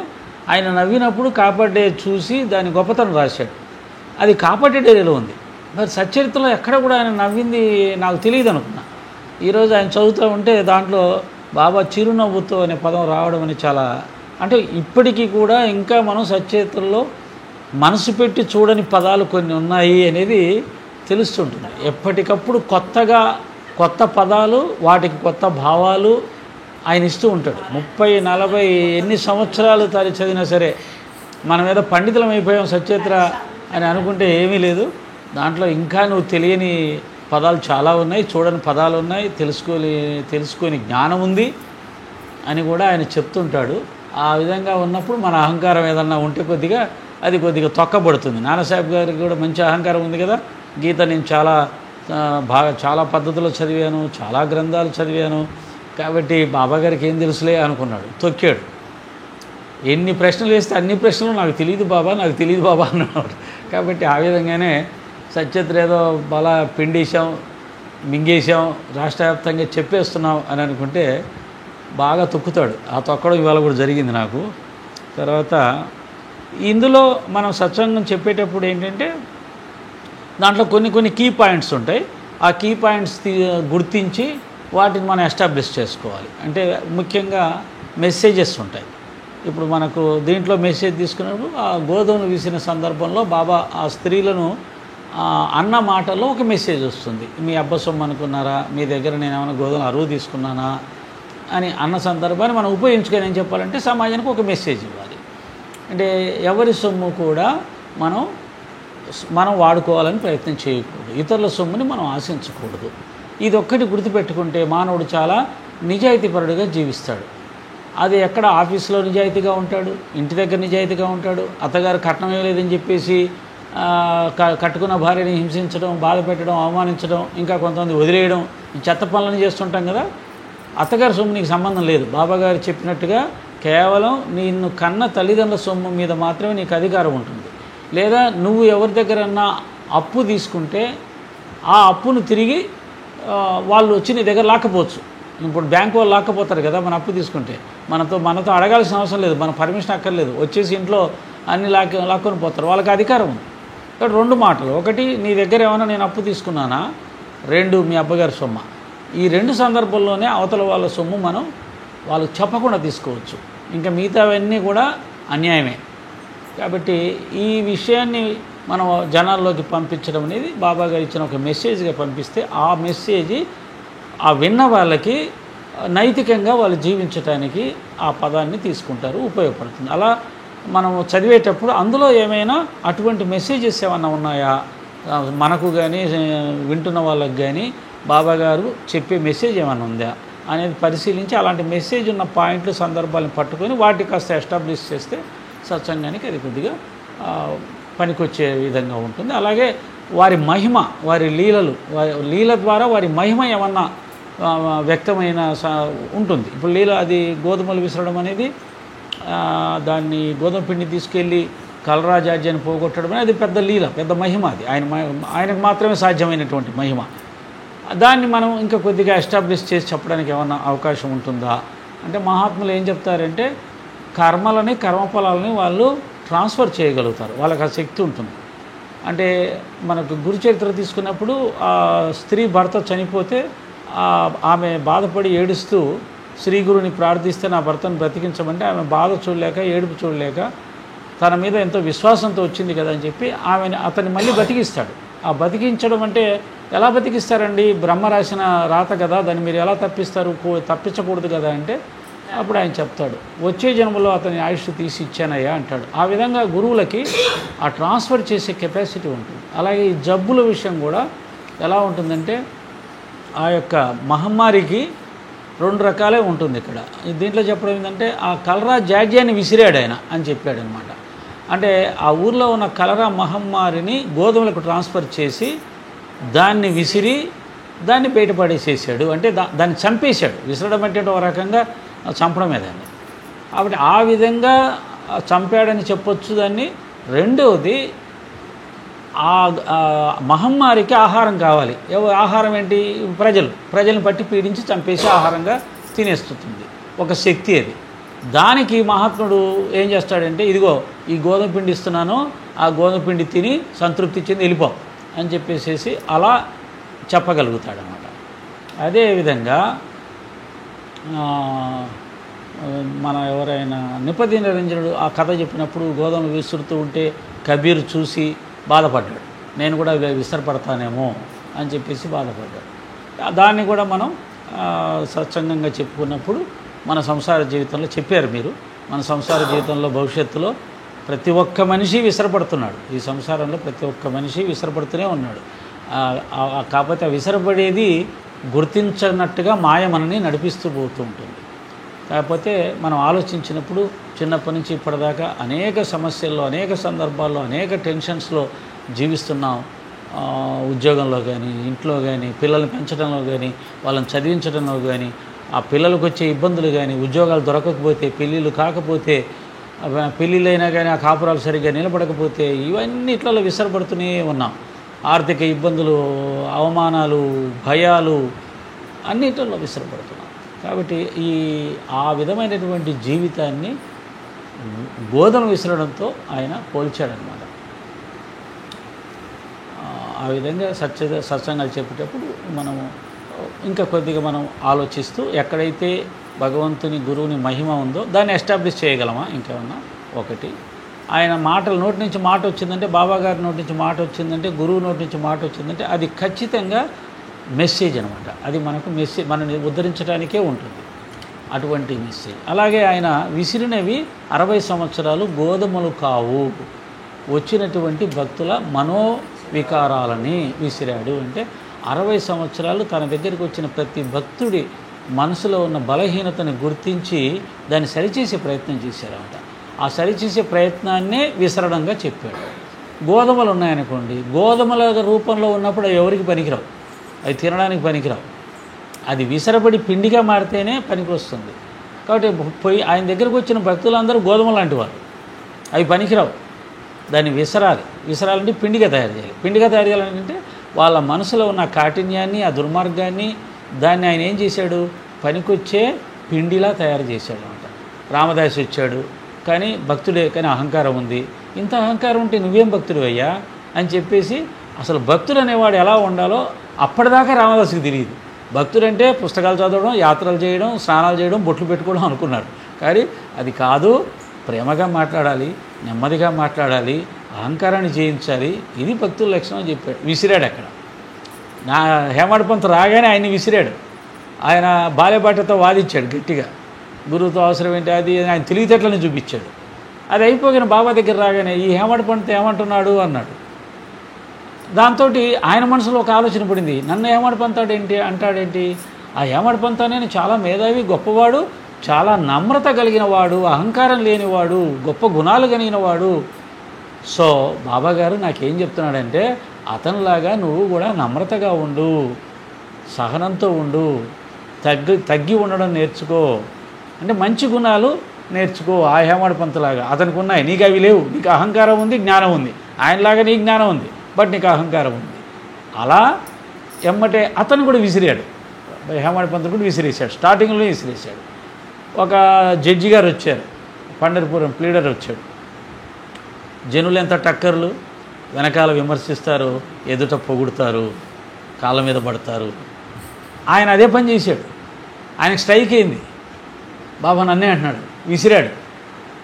ఆయన నవ్వినప్పుడు కాపర్ డే చూసి దాని గొప్పతనం రాశాడు. అది కాపర్ డే డైరీలో ఉంది. మరి సచ్చరిత్రలో ఎక్కడ కూడా ఆయన నవ్వింది నాకు తెలియదు అనుకున్నా. ఈరోజు ఆయన చదువుతూ ఉంటే దాంట్లో బాబా చిరునవ్వుతో అనే పదం రావడం అని చాలా, అంటే ఇప్పటికీ కూడా ఇంకా మనం సచ్చరిత్రలో మనసు పెట్టి చూడని పదాలు కొన్ని ఉన్నాయి అనేది తెలుస్తుంటుంది. ఎప్పటికప్పుడు కొత్త పదాలు, వాటికి కొత్త భావాలు ఆయన ఇస్తూ ఉంటాడు. 30, 40 ఎన్ని సంవత్సరాలు చదివినా సరే మనం ఏదో పండితులం అయిపోయాం సచ్చరిత్ర అని అనుకుంటే ఏమీ లేదు. దాంట్లో ఇంకా నువ్వు తెలియని పదాలు చాలా ఉన్నాయి, చూడని పదాలు ఉన్నాయి, తెలుసుకొని జ్ఞానం ఉంది అని కూడా ఆయన చెప్తుంటాడు. ఆ విధంగా ఉన్నప్పుడు మన అహంకారం ఏదన్నా ఉంటే అది కొద్దిగా తొక్కబడుతుంది. నానాసాహెబ్ గారికి కూడా మంచి అహంకారం ఉంది కదా. గీత నేను చాలా పద్ధతిలో చదివాను, చాలా గ్రంథాలు చదివాను, కాబట్టి బాబాగారికి ఏం తెలుసులే అనుకున్నాడు, తొక్కాడు. ఎన్ని ప్రశ్నలు వేస్తే అన్ని ప్రశ్నలు నాకు తెలియదు బాబా అన్నాడు. కాబట్టి ఆ విధంగానే సచ్చరిత్ర ఏదో బలా పిండేశాం, మింగేశాం, రాష్ట్ర వ్యాప్తంగా చెప్పేస్తున్నాం అని అనుకుంటే బాగా తొక్కుతాడు. ఆ తొక్కడం ఇవాళ కూడా జరిగింది నాకు. తర్వాత ఇందులో మనం సత్సంగం చెప్పేటప్పుడు ఏంటంటే దాంట్లో కొన్ని కీ పాయింట్స్ ఉంటాయి. ఆ కీ పాయింట్స్ గుర్తించి వాటిని మనం ఎస్టాబ్లిష్ చేసుకోవాలి. అంటే ముఖ్యంగా మెసేజెస్ ఉంటాయి. ఇప్పుడు మనకు దీంట్లో మెసేజ్ తీసుకున్నప్పుడు ఆ గోధుమలు వీసిన సందర్భంలో బాబా ఆ స్త్రీలను అన్న మాటలో ఒక మెసేజ్ వస్తుంది. మీ అబ్బ సొమ్ము అనుకున్నారా, మీ దగ్గర నేను ఏమైనా గోధుమలు అరువు తీసుకున్నానా అని అన్న సందర్భాన్ని మనం ఉపయోగించుకొని ఏం చెప్పాలంటే సమాజానికి ఒక మెసేజ్ ఇవ్వాలి. అంటే ఎవరి సొమ్ము కూడా మనం వాడుకోవాలని ప్రయత్నం చేయకూడదు, ఇతరుల సొమ్ముని మనం ఆశించకూడదు. ఇది ఒక్కటి గుర్తుపెట్టుకుంటే మానవుడు చాలా నిజాయితీపరుడుగా జీవిస్తాడు. అది ఎక్కడ ఆఫీసులో నిజాయితీగా ఉంటాడు, ఇంటి దగ్గర నిజాయితీగా ఉంటాడు. అత్తగారు కట్నం ఇవ్వలేదని చెప్పేసి కట్టుకున్న భార్యని హింసించడం, బాధ పెట్టడం, అవమానించడం, ఇంకా కొంతమంది వదిలేయడం, చెత్త పనులను చేస్తుంటాం కదా. అత్తగారి సొమ్ము నీకు సంబంధం లేదు. బాబాగారు చెప్పినట్టుగా కేవలం నిన్ను కన్న తల్లిదండ్రుల సొమ్ము మీద మాత్రమే నీకు అధికారం ఉంటుంది. లేదా నువ్వు ఎవరి దగ్గరన్నా అప్పు తీసుకుంటే ఆ అప్పును తిరిగి వాళ్ళు వచ్చి నీ దగ్గర లాక్కపోవచ్చు. ఇప్పుడు బ్యాంకు వాళ్ళు లాక్కపోతారు కదా మన అప్పు తీసుకుంటే. మనతో అడగాల్సిన అవసరం లేదు, మన పర్మిషన్ అక్కర్లేదు, వచ్చేసి ఇంట్లో అన్ని లాక్కొని పోతారు. వాళ్ళకి అధికారం ఉంది. కాబట్టి రెండు మాటలు, ఒకటి నీ దగ్గర ఏమైనా నేను అప్పు తీసుకున్నానా, రెండు మీ అబ్బగారి సొమ్మ. ఈ రెండు సందర్భంలోనే అవతల వాళ్ళ సొమ్ము మనం వాళ్ళకి చెప్పకుండా తీసుకోవచ్చు. ఇంకా మిగతావన్నీ కూడా అన్యాయమే. కాబట్టి ఈ విషయాన్ని మనం జనాల్లోకి పంపించడం అనేది బాబాగారు ఇచ్చిన ఒక మెసేజ్గా పంపిస్తే ఆ మెసేజ్ ఆ విన్న వాళ్ళకి నైతికంగా వాళ్ళు జీవించడానికి ఆ పదాన్ని తీసుకుంటారు, ఉపయోగపడుతుంది. అలా మనం చదివేటప్పుడు అందులో ఏమైనా అటువంటి మెసేజెస్ ఏమైనా ఉన్నాయా మనకు కానీ వింటున్న వాళ్ళకి కానీ బాబాగారు చెప్పే మెసేజ్ ఏమైనా ఉందా అనేది పరిశీలించి అలాంటి మెసేజ్ ఉన్న పాయింట్లు సందర్భాలను పట్టుకొని వాటిని కాస్త ఎస్టాబ్లిష్ చేస్తే సత్సంగానికి అది కొద్దిగా పనికొచ్చే విధంగా ఉంటుంది. అలాగే వారి మహిమ, వారి లీల ద్వారా వారి మహిమ ఏమన్నా వ్యక్తమైన ఉంటుంది. ఇప్పుడు లీల అది గోధుమలు విసరడం అనేది, దాన్ని గోధుమ పిండి తీసుకెళ్ళి కలరాజాజ్యాన్ని పోగొట్టడం అనేది అది పెద్ద లీల, పెద్ద మహిమ. అది ఆయనకు మాత్రమే సాధ్యమైనటువంటి మహిమ. దాన్ని మనం ఇంకా కొద్దిగా ఎస్టాబ్లిష్ చేసి చెప్పడానికి ఏమన్నా అవకాశం ఉంటుందా అంటే మహాత్ములు ఏం చెప్తారంటే కర్మఫలాలని వాళ్ళు ట్రాన్స్ఫర్ చేయగలుగుతారు, వాళ్ళకి ఆ శక్తి ఉంటుంది. అంటే మనకు గురుచరిత్ర తీసుకున్నప్పుడు ఆ స్త్రీ భర్త చనిపోతే ఆమె బాధపడి ఏడుస్తూ శ్రీ గురుని ప్రార్థిస్తే నా భర్తను బ్రతికించమంటే ఆమె బాధ చూడలేక, ఏడుపు చూడలేక, తన మీద ఎంతో విశ్వాసంతో వచ్చింది కదా అని చెప్పి అతన్ని మళ్ళీ బతికిస్తాడు. ఆ బతికించడం అంటే ఎలా బతికిస్తారండి, బ్రహ్మ రాసిన రాత కదా, దాన్ని మీరు ఎలా తప్పించకూడదు కదా అంటే అప్పుడు ఆయన చెప్తాడు, వచ్చే జన్మలో అతని ఆయుష్ తీసి ఇచ్చానయ్యా అంటాడు. ఆ విధంగా గురువులకి ఆ ట్రాన్స్ఫర్ చేసే కెపాసిటీ ఉంటుంది. అలాగే ఈ జబ్బుల విషయం కూడా ఎలా ఉంటుందంటే ఆ యొక్క మహమ్మారికి 2 రకాలే ఉంటుంది ఇక్కడ. దీంట్లో చెప్పడం ఏంటంటే ఆ కలరా జాడ్యాన్ని విసిరాడు ఆయన అని చెప్పాడు అనమాట. అంటే ఆ ఊర్లో ఉన్న కలరా మహమ్మారిని గోధుమలకు ట్రాన్స్ఫర్ చేసి దాన్ని విసిరి దాన్ని బయటపడేసేసాడు. అంటే దాన్ని చంపేశాడు. విసరడం అంటే ఒక రకంగా చంపడమే దాన్ని. కాబట్టి ఆ విధంగా చంపాడని చెప్పొచ్చు దాన్ని. రెండవది ఆ మహమ్మారికి ఆహారం కావాలి. ఆహారం ఏంటి? ప్రజల్ని పట్టి పీడించి చంపేసి ఆహారంగా తినేస్తుంది. ఒక శక్తి అది. దానికి మహాత్ముడు ఏం చేస్తాడంటే, ఇదిగో ఈ గోధుమ పిండి ఇస్తున్నాను, ఆ గోధుమ పిండి తిని సంతృప్తి ఇచ్చింది, వెళ్ళిపో అని చెప్పేసి అలా చెప్పగలుగుతాడనమాట. అదేవిధంగా మన ఎవరైనా నిపతి నిరంజనుడు ఆ కథ చెప్పినప్పుడు గోధుమలు విసురుతూ ఉంటే కబీర్ చూసి బాధపడ్డాడు. నేను కూడా విసరపడతానేమో అని చెప్పేసి బాధపడ్డాడు. దాన్ని కూడా మనం సత్సంగంగా చెప్పుకున్నప్పుడు మన సంసార జీవితంలో చెప్పారు మీరు. మన సంసార జీవితంలో భవిష్యత్తులో ప్రతి ఒక్క మనిషి విసరపడుతున్నాడు. ఈ సంసారంలో ప్రతి ఒక్క మనిషి విసరపడుతూనే ఉన్నాడు. కాకపోతే ఆ విసరపడేది గుర్తించనట్టుగా మాయ మనని నడిపిస్తూ పోతూ ఉంటుంది. కాకపోతే మనం ఆలోచించినప్పుడు చిన్నప్పటి నుంచి ఇప్పటిదాకా అనేక సమస్యల్లో, అనేక సందర్భాల్లో, అనేక టెన్షన్స్లో జీవిస్తున్నాం. ఉద్యోగంలో కానీ, ఇంట్లో కానీ, పిల్లల్ని పెంచడంలో కానీ, వాళ్ళని చదివించడంలో కానీ, ఆ పిల్లలకు వచ్చే ఇబ్బందులు కానీ, ఉద్యోగాలు దొరకకపోతే, పెళ్ళిళ్ళు కాకపోతే, పెళ్ళిళ్ళైనా కానీ ఆ కాపురాలు సరిగ్గా నిలబడకపోతే, ఇవన్నిట్లలో విసరపడుతూనే ఉన్నాం. ఆర్థిక ఇబ్బందులు, అవమానాలు, భయాలు అన్నిటిలో విసరపడుతున్నాం. కాబట్టి ఆ విధమైనటువంటి జీవితాన్ని గోధుమ విసరడంతో ఆయన పోల్చాడనమాట. ఆ విధంగా సత్సంగాలు చెప్పేటప్పుడు మనము ఇంకా కొద్దిగా మనం ఆలోచిస్తూ ఎక్కడైతే భగవంతుని గురువుని మహిమ ఉందో దాన్ని ఎస్టాబ్లిష్ చేయగలమా ఇంకేమన్నా. ఒకటి, ఆయన మాటలు నోటి నుంచి మాట వచ్చిందంటే, బాబాగారి నోటి నుంచి మాట వచ్చిందంటే, గురువు నోటి నుంచి మాట వచ్చిందంటే అది ఖచ్చితంగా మెసేజ్ అనమాట. అది మనకు మెసేజ్, మనని ఉద్ధరించడానికే ఉంటుంది అటువంటి మెసేజ్. అలాగే ఆయన విసిరినవి 60 సంవత్సరాలు గోధుమలు కావు, వచ్చినటువంటి భక్తుల మనోవికారాలని విసిరాడు. అంటే 60 సంవత్సరాలు తన దగ్గరికి వచ్చిన ప్రతి భక్తుడి మనసులో ఉన్న బలహీనతను గుర్తించి దాన్ని సరిచేసే ప్రయత్నం చేశారన్నమాట. ఆ సరిచేసే ప్రయత్నాన్నే విసరడంగా చెప్పాడు. గోధుమలు ఉన్నాయనుకోండి, గోధుమల రూపంలో ఉన్నప్పుడు అవి ఎవరికి పనికిరావు, అవి తినడానికి పనికిరావు. అది విసరబడి పిండిగా మారితేనే పనికి వస్తుంది. కాబట్టి ఆయన దగ్గరకు వచ్చిన భక్తులందరూ గోధుమలు లాంటి వారు, అవి పనికిరావు. దాన్ని విసరాలంటే పిండిగా తయారు చేయాలి. పిండిగా తయారు చేయాలంటే వాళ్ళ మనసులో ఉన్న కాఠిన్యాన్ని, ఆ దుర్మార్గాన్ని, దాన్ని ఆయన ఏం చేశాడు, పనికొచ్చే పిండిలా తయారు చేశాడు అనమాట. రామదాసు వచ్చాడు, కానీ భక్తుడే, కానీ అహంకారం ఉంది. ఇంత అహంకారం ఉంటే నువ్వేం భక్తుడు అయ్యా అని చెప్పేసి, అసలు భక్తుడు అనేవాడు ఎలా ఉండాలో అప్పటిదాకా రామదాసుకి తెలియదు. భక్తుడంటే పుస్తకాలు చదవడం, యాత్రలు చేయడం, స్నానాలు చేయడం, బొట్లు పెట్టుకోవడం అనుకున్నాడు. కానీ అది కాదు, ప్రేమగా మాట్లాడాలి, నెమ్మదిగా మాట్లాడాలి, అహంకారాన్ని జయించాలి, ఇది భక్తుల లక్షణం అని చెప్పాడు. విసిరాడు అక్కడ. నా హేమాడ్ పంత్ రాగానే ఆయన్ని విసిరాడు. ఆయన బాల్యబాటతో వాదించాడు గట్టిగా, గురువుతో అవసరం ఏంటి అది ఆయన తెలివితేటలను చూపించాడు. అది అయిపోయిన బాబా దగ్గర రాగానే ఈ హేమాడ్ పంత్ ఏమంటున్నాడు అన్నాడు. దాంతో ఆయన మనసులో ఒక ఆలోచన పడింది, నన్ను హేమాడ్ పంత్ అంటాడేంటి, ఆ హేమాడ్ పంత్ నేను చాలా మేధావి, గొప్పవాడు, చాలా నమ్రత కలిగిన వాడు, అహంకారం లేనివాడు, గొప్ప గుణాలు కలిగిన వాడు. సో బాబాగారు నాకేం చెప్తున్నాడంటే, అతనిలాగా నువ్వు కూడా నమ్రతగా ఉండు, సహనంతో ఉండు, తగ్గి ఉండడం నేర్చుకో, అంటే మంచి గుణాలు నేర్చుకో. ఆ హేమాడ్ పంత్లాగా అతనికి ఉన్నాయి, నీకు అవి లేవు. నీకు అహంకారం ఉంది, జ్ఞానం ఉంది. ఆయనలాగా నీకు జ్ఞానం ఉంది, బట్ నీకు అహంకారం ఉంది. అలా ఎమ్మటే అతను కూడా విసిరాడు. హేమాడ్ పంత్ కూడా విసిరేశాడు, స్టార్టింగ్లో విసిరేశాడు. ఒక జడ్జి గారు వచ్చారు, పండర్పురం ప్లీడర్ వచ్చాడు. జనులు ఎంత టక్కర్లు, వెనకాల విమర్శిస్తారు, ఎదుట పొగుడుతారు, కాళ్ళ మీద పడతారు. ఆయన అదే పని చేశాడు. ఆయనకు స్ట్రైక్ అయింది, బాబా నన్నే అంటున్నాడు, విసిరాడు.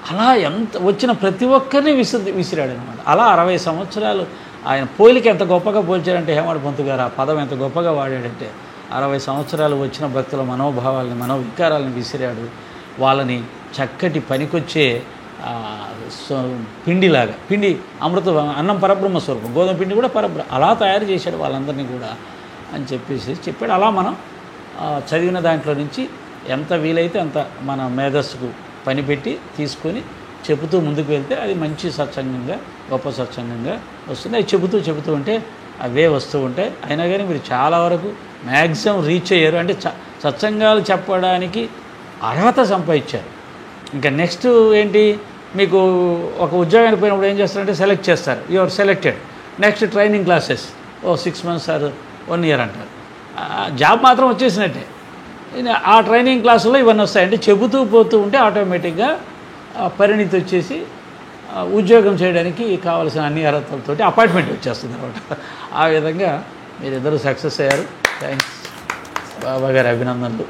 అలా ఎంత వచ్చిన ప్రతి ఒక్కరిని విసిరాడు అనమాట. అలా 60 సంవత్సరాలు ఆయన పోలిక ఎంత గొప్పగా పోల్చాడంటే, హేమాడ్ పంత్ గారు ఆ పదం ఎంత గొప్పగా వాడాడంటే, 60 సంవత్సరాలు వచ్చిన భక్తుల మనోభావాలని, మనోవికారాలను విసిరాడు. వాళ్ళని చక్కటి పనికొచ్చే పిండిలాగా, పిండి అమృత అన్నం పరబ్రహ్మ స్వరూపం, గోధుమ పిండి కూడా అలా తయారు చేశాడు వాళ్ళందరినీ కూడా అని చెప్పేసి చెప్పాడు. అలా మనం చదివిన దాంట్లో నుంచి ఎంత వీలైతే అంత మన మేధస్సుకు పనిపెట్టి తీసుకొని చెబుతూ ముందుకు వెళ్తే అది మంచి సత్సంగంగా గొప్ప సత్సంగంగా వస్తుంది. అది చెబుతూ ఉంటే అవే వస్తూ ఉంటాయి. అయినా కానీ మీరు చాలా వరకు మ్యాక్సిమం రీచ్ అయ్యారు. అంటే సత్సంగాలు చెప్పడానికి అర్హత సంపాదించారు. ఇంకా నెక్స్ట్ ఏంటి, మీకు ఒక ఉద్యోగానికి పోయినప్పుడు ఏం చేస్తారంటే సెలెక్ట్ చేస్తారు, you are selected, next training classes 6 months or 1 year అంటారు. జాబ్ మాత్రం వచ్చేసినట్టే. ఆ ట్రైనింగ్ క్లాసులో ఇవన్నీ వస్తాయి. అంటే చెబుతూ పోతూ ఉంటే ఆటోమేటిక్గా పరిణితి వచ్చేసి ఉద్యోగం చేయడానికి కావాల్సిన అన్ని అర్హతలతోటి అపాయింట్మెంట్ వచ్చేస్తుంది అనమాట. ఆ విధంగా మీరిద్దరూ సక్సెస్ అయ్యారు. థ్యాంక్స్ బాబా గారి అభినందనలు.